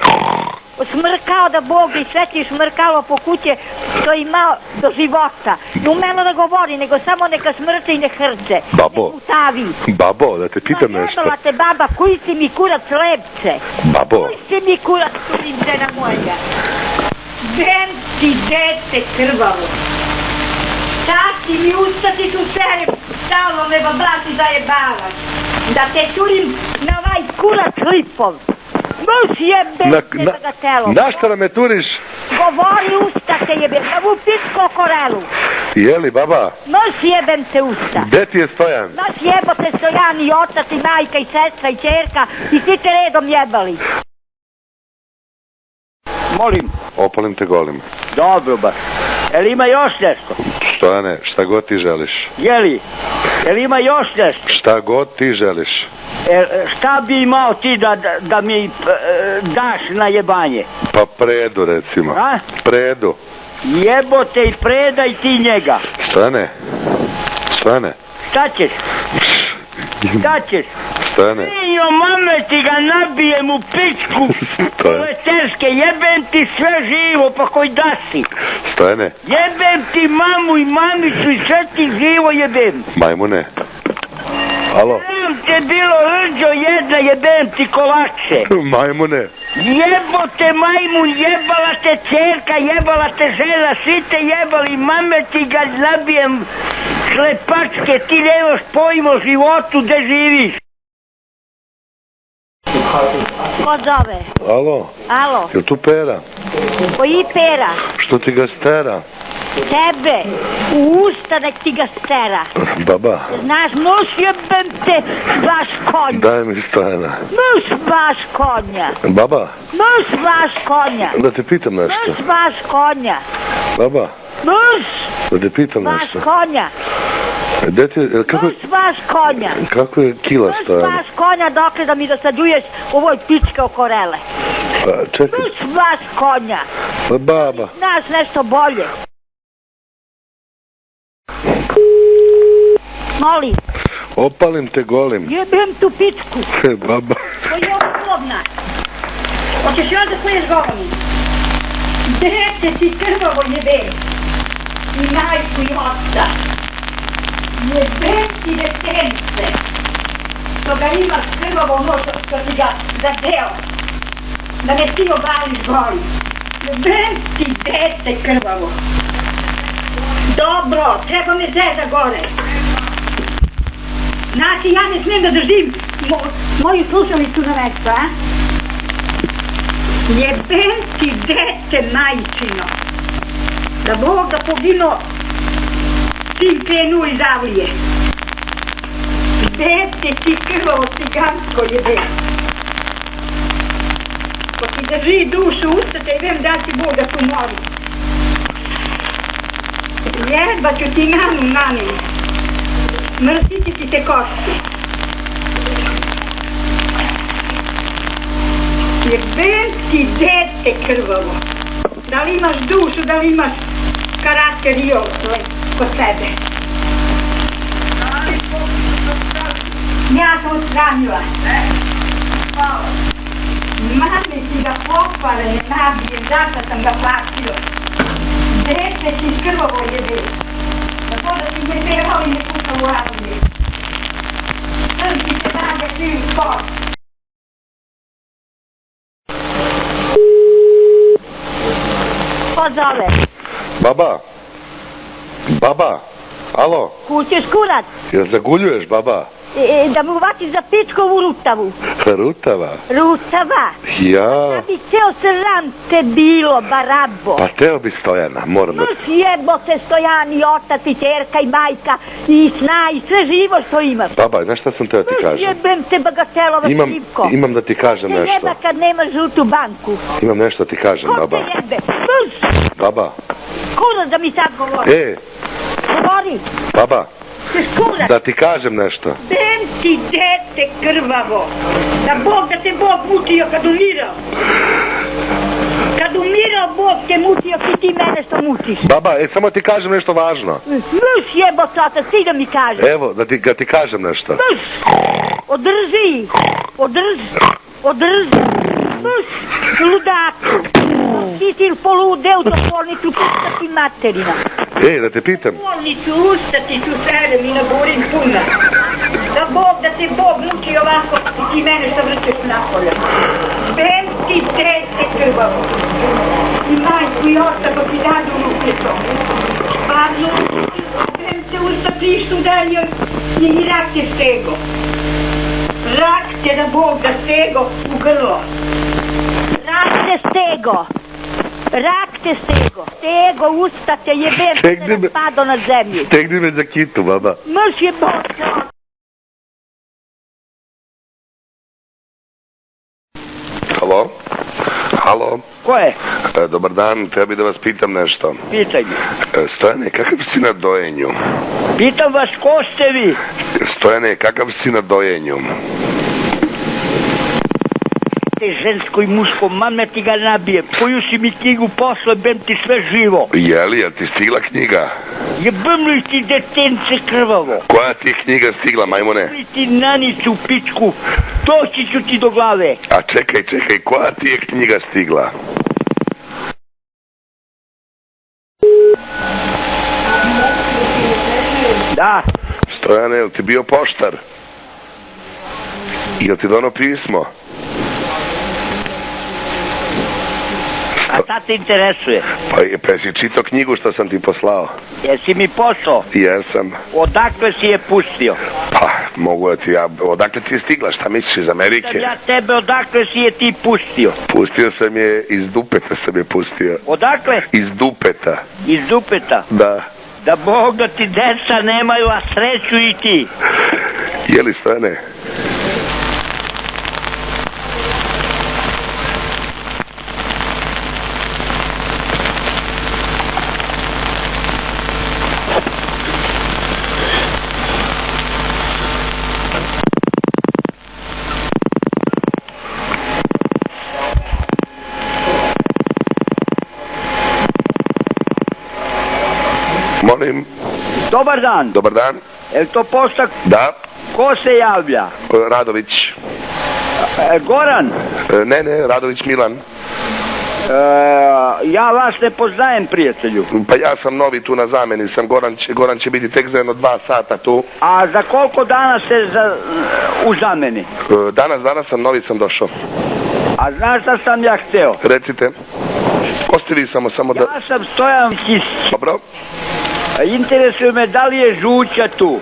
Smrkao da Bog i sve ti šmrkalo po kuće što je imao do života. Ne umelo da govori, nego samo neka smrče i ne hrče. Babo. Ne utavi. Babo, da te pitam nešto. Jebala te baba, koji si mi kurac lepce? Babo. Koji si mi kurac, kurim žena moja? Ben ti dete krvavo. Sad mi ustati tu sere, stalo me bablati zajebavaš. Da te čurim na ovaj kurac lipov. Moš jebem te bagatelo. Na šta me turiš? Govori usta te jebem, na vu pičko korelu. Jeli, baba? Moš jebem te usta. Gde ti je Stojan? Moš jebote Stojan i otac i majka i sestra i čerka i svi te redom jebali. Molim. Opalim te golim. Dobro ba. Jel ima još nešto? Stojane, šta god ti želiš. Jeli? Jel ima još nešto? Šta god ti želiš. Šta bi imao ti da mi daš na jebanje? Pa Predu, recimo. A? Predu. Jebote i predaj ti njega. Stojane. Stojane. Šta ćeš? Šta ćeš? Stojane. Sinjo, mame ti ga nabijem u pičku. Leterske, jebem ti sve živo, pa koji da si. Stojane. Jebem ti mamu i mamicu i sve ti živo jebem. Majmune. Alo. Jebem te bilo Rđo jedna, jebem ti kolače. Majmune. Jebote majmun, jebala te čerka, jebala te žena, svi te jebali, mame ti ga nabijem slepačke, ti nemaš pojma o životu, gde živiš. Ko zove? Alo. Alo. Je tu Pera? Koji Pera? Što ti ga stera? Tebe. U usta nek ti ga stera. Baba. Znaš, moš jebem te vaš konja. Daj mi Stojana. Moš vaš konja. Baba. Moš vaš konja. Da te pitam nešto. Moš vaš konja. Baba. Moš Da te pitam vaš nešto. konja. Dete, kako... Noš vaš konja. Kako je kila Noš Stojana? vaš konja dokle da mi dosaduješ ovoj pičke okorele. Čekaj. Noš vaš konja. Pa baba. Znaš nešto bolje. Molim. Opalim te golim. Jebem tu pičku. Baba. Koji je ovdje? Hoćeš još da poješ govorim? Dete ti krvavo jebem. I majku i oca. Jebem ti detence. Što ga imaš krvavo ono što ti ga zadeo. Da me ti obališ goli. Jebem ti dete krvavo. Dobro, treba me zeza gore. Znači, ja ne smijem da držim moju slušalicu na mesto, a? Jebem ti dete, majčino. Da Bog da pogino tim krenuo iz Avlije. Dete ti krvavo cigansko jebem. Ko ti drži dušu ustate i vem da ti Bog da tu mori. Jeba ću ti manu maminu. Mrsići ti se kosti. Jebem ti dete krvavo. Da li imaš dušu, da li imaš karakter i ovo kod sebe. Ja sam odstranila. Mame ti ga pokvare, ne nabije, zašto sam ga platio. Dete ti krvavo jebe. Da to da ti ne pevao i ne puta u Avlije. Srti se dalje svi u sport. Ko zove? Baba. Baba. Alo. Kućeš kurac? Jel zaguljuješ, baba? Da mu uvačiš za pičkovu rutavu. Rutava? Rutava? Ja. Da bi ceo sram te bilo, barabo. Pa teo bi Stojana, moram da... Noš jebote Stojan i otac i čerka i majka i sna i sve živo što imaš. Baba, znaš šta sam teo ti kažem? Jebem te bagatelova Šivko. Imam da ti kažem nešto. Jeba kad nemaš žutu banku. Imam nešto da ti kažem, baba. Ko te jebe? Noš! Baba. Kurac da mi sad govori. Govori. Baba. Kurac. Da ti kažem nešto. Bem ti dete krvavo. Da Bog, da te Bog mučio kad umirao. Kad umirao Bog te mučio ti mene što mučiš. Baba, samo ti kažem nešto važno. Nuš jebocata, ti da mi kažeš. Evo, da ti kažem nešto. Nuš, održi. Nuš, ludaku. Ti si poludeo do polnicu pustati materina. Da te pitam. Polnicu ustati tu sredem i nagovorim puna. Da Bog, da te Bog muči ovako i ti mene što vrćeš napolja. Bem ti dete krvavo. I majku i oca pa ti dadu ruke to. Stvarno, bem te usta prištu dalje i mi rak te stego. Rak te da Bog da stego u grlo. Rak te stego. Stego, usta te jebem se ne spado na zemlji. Stegni me za kitu, baba. Mrš je boca. Halo? Halo? Ko je? Dobar dan, treba da vas pitam nešto. Pitaj mi. Stojane, kakav si na dojenju? Pitam vas ko ste vi? Stojane, kakav si na dojenju? Te žensko i muško, mame ti ga nabijem. Koju si mi knjigu poslao, bem ti sve živo. Jel ti stigla knjiga? Jebem li ti detence krvavo? Koja ti je knjiga stigla, majmune? Jebem li ti nanicu pičku, doći ću ti do glave. A čekaj, koja ti je knjiga stigla? Da. Stojane, jel ti bio poštar? Jel ti dono pismo? A šta te interesuje? Pa jesi čitao knjigu što sam ti poslao? Jesi mi poslao? Jesam. Odakle si je pustio? Pa, mogu da ti ja... Odakle ti je stigla, šta misliš, iz Amerike? Ja tebe, odakle si je ti pustio? Pustio sam je, iz dupeta sam je pustio. Odakle? Iz dupeta. Iz dupeta? Da. Da Bog da ti deca nemaju, a sreću i ti. Jeli, Stojane? Molim. Dobar dan. Dobar dan. Je li to pošta? Da. Ko se javlja? Radović. Goran? Ne, Radović Milan. Ja vas ne poznajem, prijatelju. Pa ja sam novi tu na zameni, Goran će biti tek za jedno 2 sata tu. A za koliko dana ste u zameni? Danas sam novi, sam došao. A znaš šta sam ja hteo? Recite. Ostavi samo da... Ja sam Stojan Kisić. Dobro. Interesuje me da li je Žuća tu.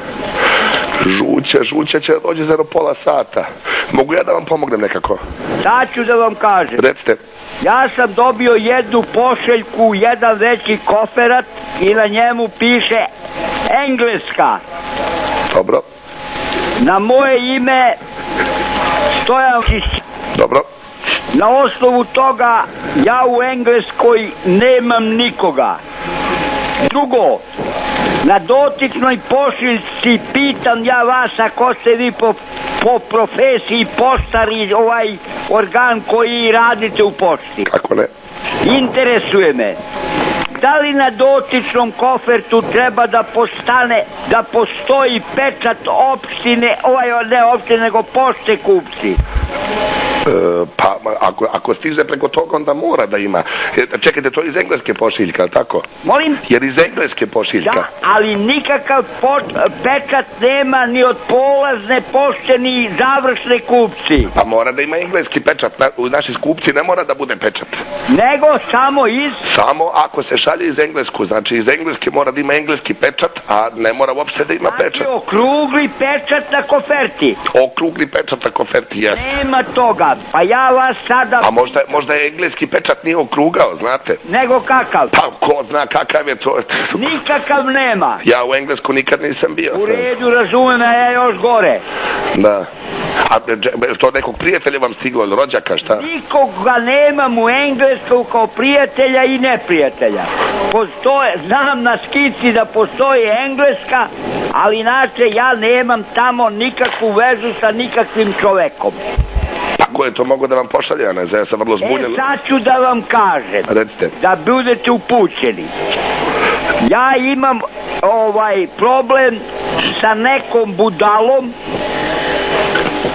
Žuća će dođe za pola sata. Mogu ja da vam pomognem nekako? Sad ću da vam kažem. Recite. Ja sam dobio jednu pošeljku, jedan veći koferat i na njemu piše engleska. Dobro. Na moje ime Stojan Kisić. Dobro. Na osnovu toga ja u Engleskoj nemam nikoga. Drugo, na dotičnoj pošiljci pitam ja vas, ako ste vi po profesiji poštari, ovaj organ koji radite u pošti. Kako ne? Interesuje me, da li na dotičnom kofertu treba da postoji pečat opštine, ne opštine, nego Pošte Kupci? Pa, ako stiže preko toga, onda mora da ima. Čekajte, to je iz engleske pošiljka, tako? Molim? Jer iz engleske pošiljka. Da, ali nikakav pečat nema ni od polazne pošte, ni završne kupci. Pa mora da ima engleski pečat. Naši kupci ne mora da bude pečat. Nego samo iz... Samo ako se šalje iz englesku. Znači, iz engleske mora da ima engleski pečat, a ne mora uopšte da ima pečat. Znači, okrugli pečat na koferti. Okrugli pečat na koferti, jes. Nema toga. Pa ja vas sada... A možda je engleski pečat nije okrugao, znate? Nego kakav? Pa ko zna kakav je to? Nikakav nema. Ja u Englesku nikad nisam bio. U redu, razumem, a ja još gore. Da. A to nekog prijatelja vam stiglo, ili rođaka, šta? Nikoga nemam u Englesku kao prijatelja i neprijatelja. Znam na skici da postoji engleska, ali inače ja nemam tamo nikakvu vezu sa nikakvim čovekom. Ko je to mogo da vam pošalje, ja ne znam, ja sam vrlo zbunjen. Sad ću da vam kažem. Recite. Da budete upućeni. Ja imam problem sa nekom budalom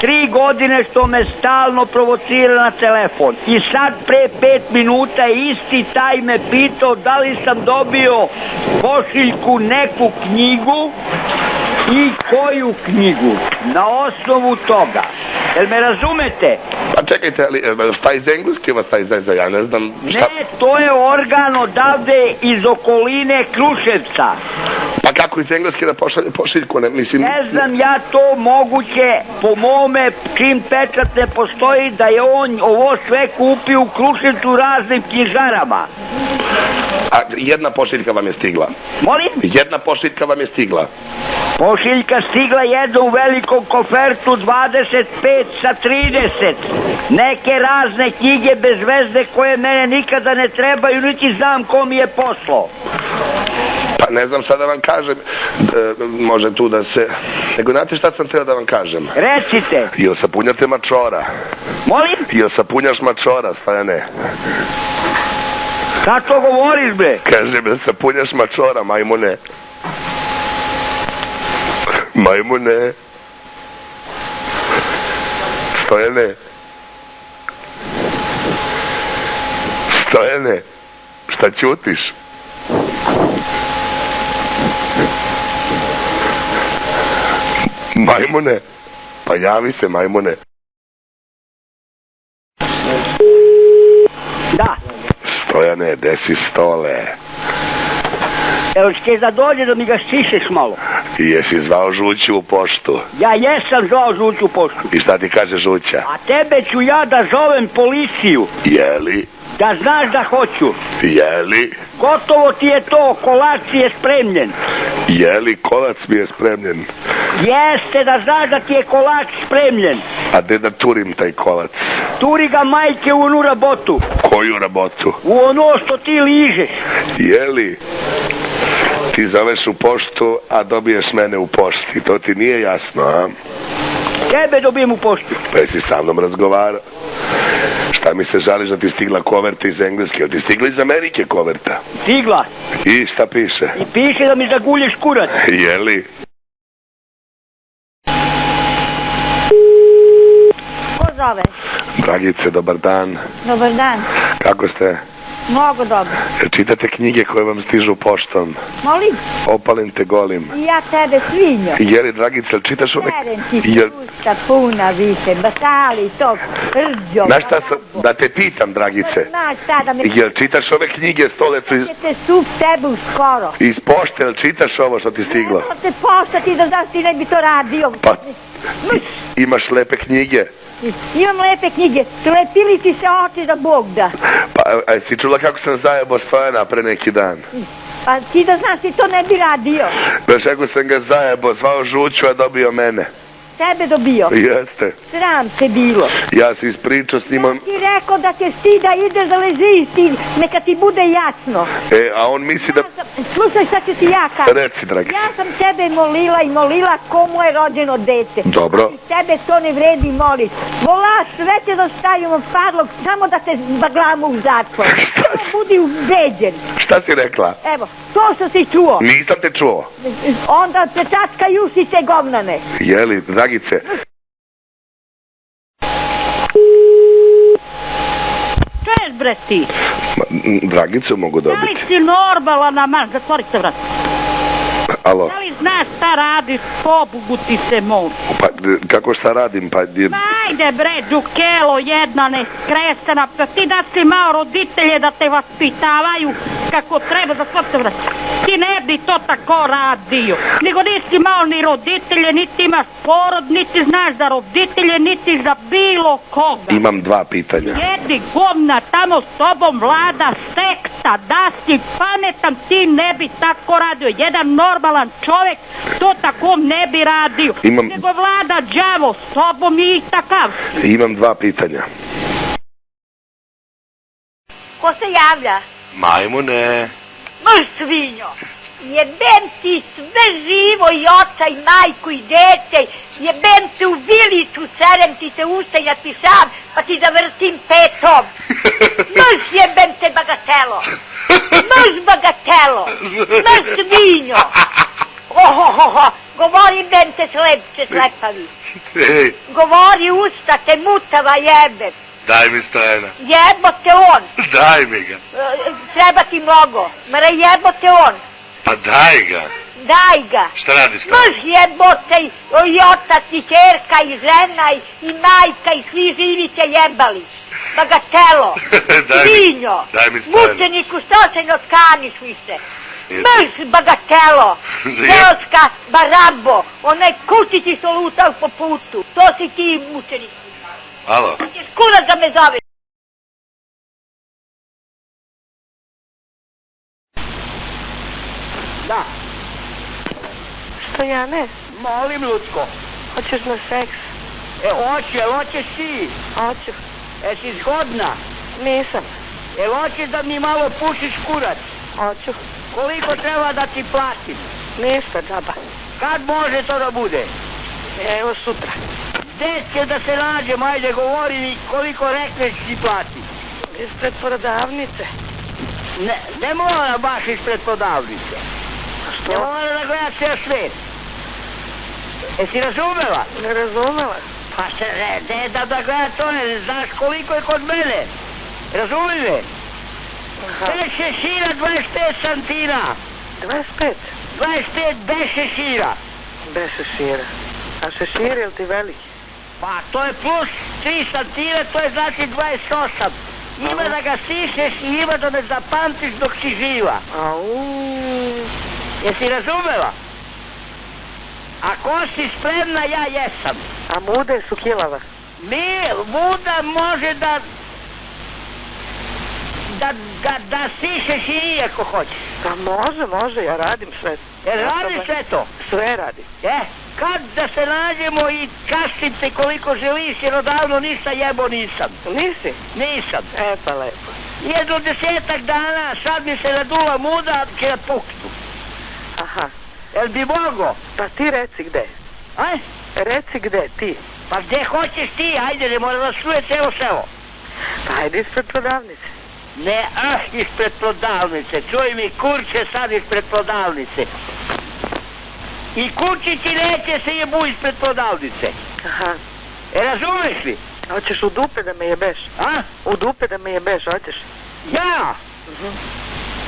3 godine što me stalno provocira na telefon. I sad pre 5 minuta isti taj me pitao da li sam dobio pošiljku neku knjigu i koju knjigu. Na osnovu toga. Jel me razumete? Pa čekajte, ali šta iz engleske vas taj zezaj, ja ne znam šta... Ne, to je organ odavde iz okoline Kruševca. Pa kako iz engleske da pošalje pošiljku, ne mislim... Ne znam ja to moguće, po mome, čim pečat ne postoji, da je on ovo sve kupio u Kruševcu raznim knjižarama. A jedna pošiljka vam je stigla? Molim? Jedna pošiljka vam je stigla? Pošiljka stigla jedna u velikom kofertu 25 sa 30. Neke razne knjige bez veze koje mene nikada ne trebaju, niti znam ko mi je poslao. Pa ne znam šta da vam kažem, može tu da se... Nego znate šta sam teo da vam kažem? Recite. Jel sapunjate mačora? Molim? Jel sapunjaš mačora, Stojane? Šta to govoriš, bre? Kažem, jel sapunjaš mačora, majmune? Majmune? Stojane? Stojane? Šta ćutiš? Majmune? Pa javi se, majmune. Da. Stojane, gde si stole? Evo ćeš da dođe da mi ga stišeš malo. I jesi zvao Žuću u poštu? Ja jesam zvao Žuću u poštu. I šta ti kaže Žuća? A tebe ću ja da zovem policiju. Jeli? Da znaš da hoću. Jeli? Gotovo ti je to, kolač je spremljen. Jeli, kolac mi je spremljen. Jeste, da znaš da ti je kolač spremljen. A gde da turim taj kolac? Turi ga, majke, u onu rabotu. Koju rabotu? U ono što ti ližeš. Jeli? Ti zoveš u poštu, a dobiješ mene u pošti. To ti nije jasno, a? Tebe dobijem u pošti. Pa jesi sa mnom razgovarao? Šta mi se žališ da ti stigla koverta iz Engleske? Jel ti stigla iz Amerike koverta? Stigla. I šta piše? I piše da mi zagulješ kurac. Jeli? Ko zove? Dragice, dobar dan. Dobar dan. Kako ste? Mnogo dobro. Čitate knjige koje vam stižu poštom? Molim? Opalim te golim. I ja tebe svinjo. Jeli, Dragice, čitaš ove... Terem ti se usta puna više, batali tog rđo. Znaš šta sam, da te pitam, Dragice? Znaš šta da me... Jel čitaš ove knjige Stolecu iz... Ćete sup tebu skoro. Iz pošte, jel čitaš ovo što ti stiglo? Ne te poštati da znaš ti ne bi to radio. Pa, imaš lepe knjige? Imam lepe knjige. Slepili ti se oči da Bog da. Pa, si čula kako sam zajebo Stojana pre neki dan? Pa ti da znaš ti to ne bi radio. Znaš kako sam ga zajebo, zvao Žuću, a dobio mene. Tebe dobio? Jeste. Sram te bilo. Ja si ispričao s njima... Ja ti rekao da ćeš ti da ideš da ležiš ti, neka ti bude jasno. A on misli da... Slušaj šta ću ti ja kažem. Reci, Dragice. Ja sam tebe molila i molila komu je rođeno dete. Dobro. I tebe to ne vredi molit. Vola sve će da stavimo farlog, samo da te baglamo u zatvor. Samo budi ubeđen. Šta si rekla? Evo, to što si čuo. Nisam te čuo. Onda te čačkaju si te govnane. Jeli, Dragice? Češ bre ti? Dragicu mogu dobiti. Da li si normalan, aman, zatvori se vrat. Alo. Da li znaš šta radiš, pobugu ti se mogu? Pa, kako šta radim, pa... Ajde bre, džukelo jedna neskresena, pa ti da si imao roditelje da te vaspitavaju kako treba, zatvori se vrat. Ti ne bi to tako radio, nego nisi imao ni roditelje, niti imaš porod, niti znaš za roditelje, niti za bilo koga. Imam dva pitanja. Jedi govna, tamo s tobom vlada sekta, da si pametan ti ne bi tako radio. Jedan normalan čovjek to tako ne bi radio. Nego vlada đavo s tobom i takav. Imam dva pitanja. Ko se javlja? Majmune. Mrš svinjo! Jebem ti sve živo i oca i majku i dete, jebem te u vilicu, cerem ti se ustenja ti šam, pa ti zavrtim petom. Mrš jebem te bagatelo! Mrš bagatelo! Mrš svinjo! Ohohoho, govori ben te slepče slepavi. Govori usta te mutava jebem. Daj mi Stojana. Jebote on. Daj mi ga. Treba ti mnogo. Mre jebote on. Pa daj ga. Daj ga. Šta radi Stojana? Mrš jebote i otac i čerka i žena i majka i svi živi će jebali. Bagatelo. Svinjo. Daj mi Stojana. Mučeniku što se ne otkaniš više. Mrš bagatelo. Seoska barabo. Onaj kučići što lutao po putu. To si ti mučenik. Alo? Kurac da me zove. Da. Stojane? Molim, Lucko. Hoćeš na seks? Hoćeš ti? Hoću. Si zgodna? Nisam. Hoćeš da mi malo pušiš kurac? Hoću. Koliko treba da ti platim? Ništa, džaba. Kad može to da bude? Evo sutra. Gde će da se nađem, ajde govori mi koliko rekneš ti plati. Ispred prodavnice. Ne mora baš ispred prodavnice. Što? Ne mora da gleda ceo svet. Jesi razumela? Ne razumela. Pa se ne da gleda to, ne znaš koliko je kod mene. Razumi me? 5 šešira, 25 santina. 25? 25 bez šešira. Bez šešira. A šešir je li ti veliki? Pa to je plus 3 santine, to je znači 28. Ima da ga sišeš i ima da ne zapamtiš dok si živa. Jesi razumela? Ako si spremna, ja jesam. A mude su kilava? Muda može da sišeš i nije ako hoćeš. Pa može, ja radim sve. Radiš sve to? Sve radim. Kad da se nađemo i kaštim te koliko želiš, jer odavno ništa jebo nisam. Nisi? Nisam. Pa lepo. Jedno 10 dana, sad mi se nadula muda, će da puknu. Aha. Jel bi mogo? Pa ti reci gde. Aj? Reci gde, ti. Pa gde hoćeš ti, ajde, ne mora da čuje celo selo. Pa ajde ispred prodavnice. Ne, ispred prodavnice. Čuj mi, kurče sad ispred prodavnice. I kući ti neće se jebu ispred prodavnice. Aha. Razumeš li? Hoćeš u dupe da me jebeš? A? U dupe da me jebeš, hoćeš? Ja?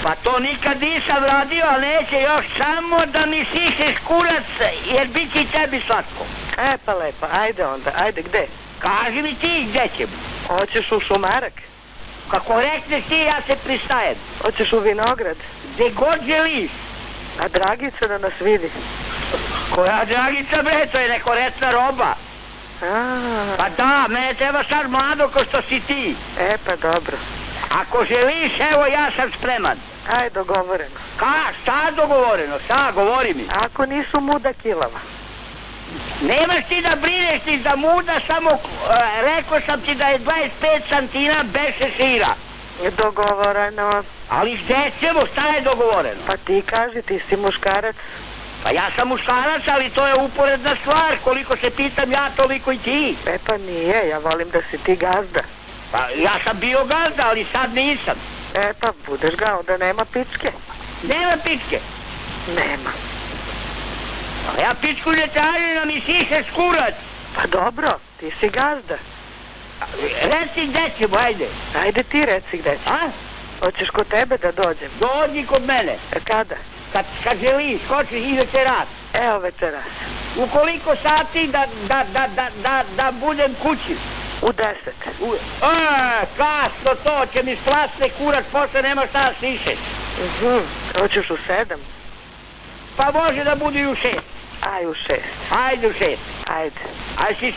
Pa to nikad nisam radio, a neće još samo da mi sišeš kurac, jer bit će tebi slatko. Pa lepo, ajde onda, ajde gde? Kaži mi ti gde ćemo. Hoćeš u Šumarak? Kako rekneš ti, ja se pristajem. Hoćeš u Vinograd? Gde god želiš. A Dragica da nas vidi? Koja Dragica, bre, to je nekorektna roba. Pa da, mene treba sad mlado ko što si ti. Pa dobro. Ako želiš, evo ja sam spreman. Ajde, dogovoreno. Šta dogovoreno? Šta, govori mi. Ako nisu muda kilava. Nemaš ti da brineš ti za muda, samo rekao sam ti da je 25 santina bez šešira. Je dogovoreno. Ali gde ćemo, šta je dogovoreno? Pa ti kaži, ti si muškarac. Pa ja sam muškarac, ali to je uporedna stvar. Koliko se pitam ja, toliko i ti. Pa nije, ja volim da si ti gazda. Pa ja sam bio gazda, ali sad nisam. Pa budeš ga, onda nema pičke. Nema pičke? Nema. Pa ja pičku ne tražim da mi sišeš kurac. Pa dobro, ti si gazda. Reci gde ćemo, ajde. Ajde ti reci gde ćemo. A? Hoćeš kod tebe da dođem? Dođi kod mene. Kada? Kad želiš, hoćeš i večeras. Evo večeras. U koliko sati da budem kući? U 10. Kasno to, će mi splasne kurac, posle nema šta da sišeš. Hoćeš u 7? Pa može da bude i u 6. Aj u 6. Ajde u 6. Ajde. A si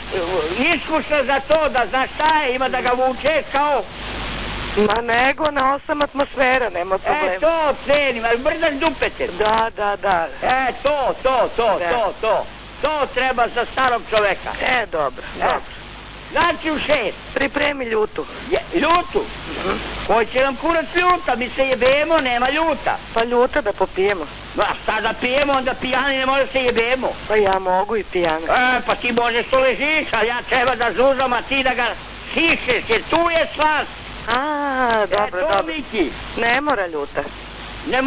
iskušao za to, da znaš šta je, ima da ga vučeš kao... Ma nego, na 8 atmosfera, nema problema. To cenim, ali brdaš dupete. Da. To treba za starog čoveka. Dobro. Znači u 6. Pripremi ljutu. Ljutu? Koji će nam kurac ljuta? Mi se jebemo, nema ljuta. Pa ljuta da popijemo. A šta da pijemo, onda pijani ne može se jebemo. Pa ja mogu i pijani. Pa ti možeš to ležiš, ali ja treba da zuzam, a ti da ga sišeš, jer tu je slas. Dobro. Miki. Ne mora ljuta. Ne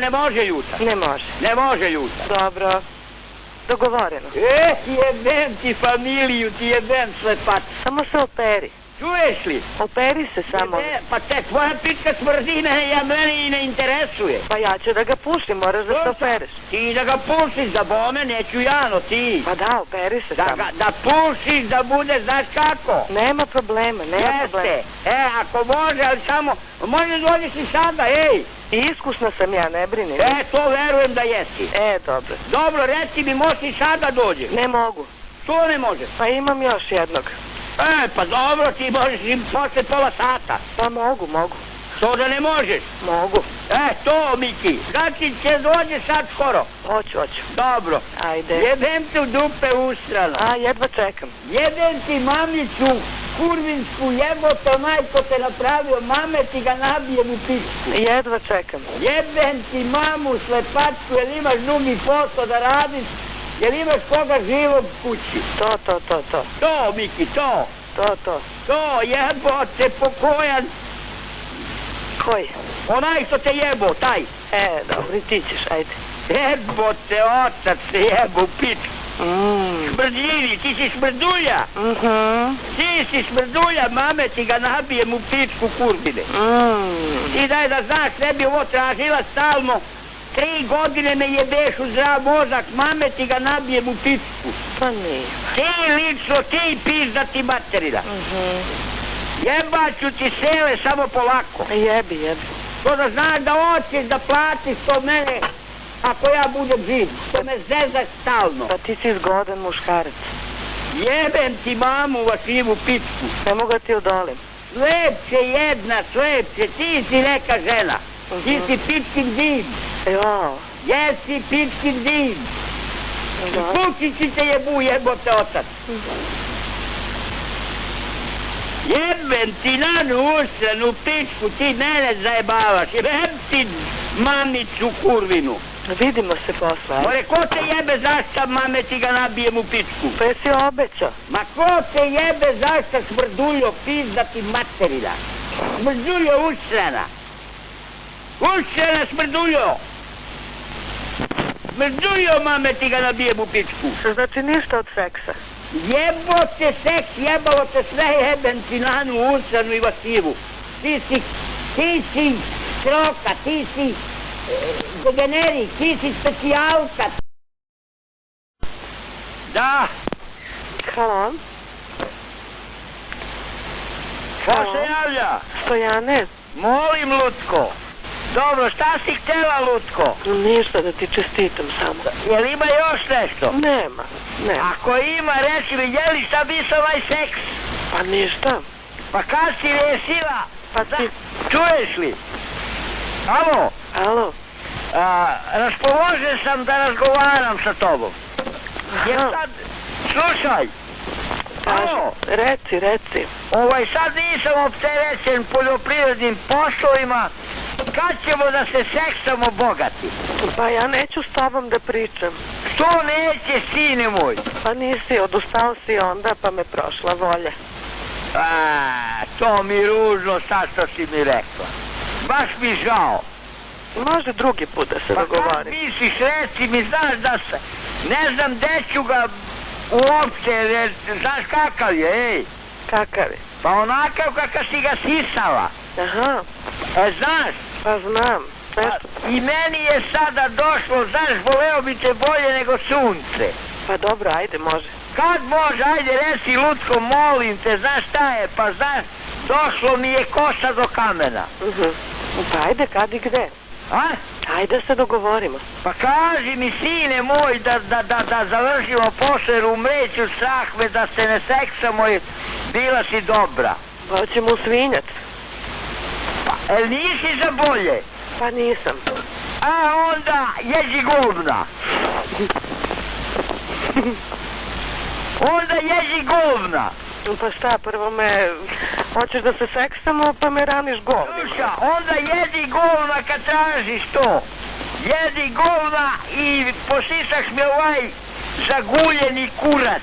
može ljuta. Ne može. Dobro. Dogovoreno. Jebem ti familiju, ti jebem slepac. Samo se operi. Čuješ li? Operi se samo. Pa tvoja pička smrdi mene i ne interesuje. Pa ja ću da ga pušim, moraš da se opereš. Ti da ga pušiš, da bome, neću Jano, ti. Pa da, operi se samo. Da pušiš, da bude, znaš kako? Nema problema. Jeste. Ako može, ali samo, može dođeš i sada, ej. I iskusna sam ja, ne brini. To verujem da jesi. Dobro. Dobro, reci mi, možeš i sada dođeš? Ne mogu. Što ne možeš? Pa imam još jednog. Pa dobro, ti možeš i posle pola sata. Pa mogu. Što da ne možeš? Mogu. To, Miki. Znači će dođe sad skoro. Hoću. Dobro. Ajde. Jebem te u dupe ustrano. Jedva čekam. Jebem ti mamicu, kurvinsku jeboto, majko te napravio, mame ti ga nabijem u pičku. Jedva čekam. Jebem ti mamu, slepačku, jel imaš drugi posao da radiš? Jel imaš koga živog kući? To. To, Miki, to. To, jebote, pokojan. Koji? Onaj što te jebo, taj. Dobro, i ti ćeš, ajde. Jebote, otac se jebo u pičku. Smrdljini, ti si smrdulja. Ti si smrdulja, mame ti ga nabijem u pičku kurbine. Ti daj da znaš, ne bi ovo tražila stalno. 3 godine me jebeš u zdrav mozak, mame ti ga nabijem u pičku. Pa nije. Ti lično, ti pizda ti materina. Jebaću ti sele samo polako. Jebi. To da znaš da hoćeš da platiš to mene ako ja budem živ. To me zezaš stalno. Pa ti si zgodan muškarac. Jebem ti mamu vašivu pičku. Ne mogu ti odolim. Slepće jedna, slepće. Ti si neka žena. Ti si pičkin din. Jesi pičkin din. Kućići te jebu, jebote otac. Jebem ti nanu usranu pičku, ti mene zajebavaš. Jebem ti mamicu kurvinu. Vidimo se posle. More, ko te jebe zašta, mame, ti ga nabijem u pičku? Pa jesi obećao? Ma ko te jebe zašta, smrduljo, pizda ti materina? Smrduljo usrana. Usrana smrduljo. Smrduljo, mame, ti ga nabijem u pičku. Što znači ništa od seksa? Jebote seks, jebalo te sve jebem ti nanu, usranu i vasivu. Ti si stroka, ti si degenerik, ti si specijalka. Da. Halo? Ko se javlja? Stojane? Molim, Lutko. Dobro, šta si htjela, Lutko? Ništa, da ti čestitam samo. Jel ima još nešto? Nema. Ako ima, reci mi, je li šta bi sa ovaj seks? Pa ništa. Pa kad si resila? Pa ti... Čuješ li? Alo? Alo? Raspoložen sam da razgovaram sa tobom. Jer sad, slušaj. Alo? Reci. Sad nisam opterećen poljoprivrednim poslovima. Kad ćemo da se seksamo bogati? Pa ja neću s tobom da pričam. Što neće, sine moj? Pa nisi, odustao si onda pa me prošla volja. To mi ružno sad što si mi rekla. Baš mi žao. Može drugi put da se dogovorim. Pa kad misliš, reci mi, znaš da se... Ne znam gde ću ga uopće, znaš kakav je, ej? Kakav je? Pa onakav kakav si ga sisala. Aha. Znaš? Pa znam. I meni je sada došlo, znaš, voleo bi te bolje nego sunce. Pa dobro, ajde, može. Kad može, ajde, reci, Lutko, molim te, znaš šta je, pa znaš, došlo mi je kosa do kamena. Pa ajde, kad i gde? Ajde se dogovorimo. Pa kaži mi, sine moj, da završimo posle, jer umreću strah me da se ne seksamo, jer bila si dobra. Hoćemo u Svinjac. Pa, el nisi za bolje? Pa nisam. Onda jezi govna. Onda jezi govna. Pa šta, prvo me... Hoćeš da se seksamo, pa me raniš govnima. Sluša, onda jedi govna kad tražiš to. Jedi govna i posisaks mi ovaj zaguljeni kurac.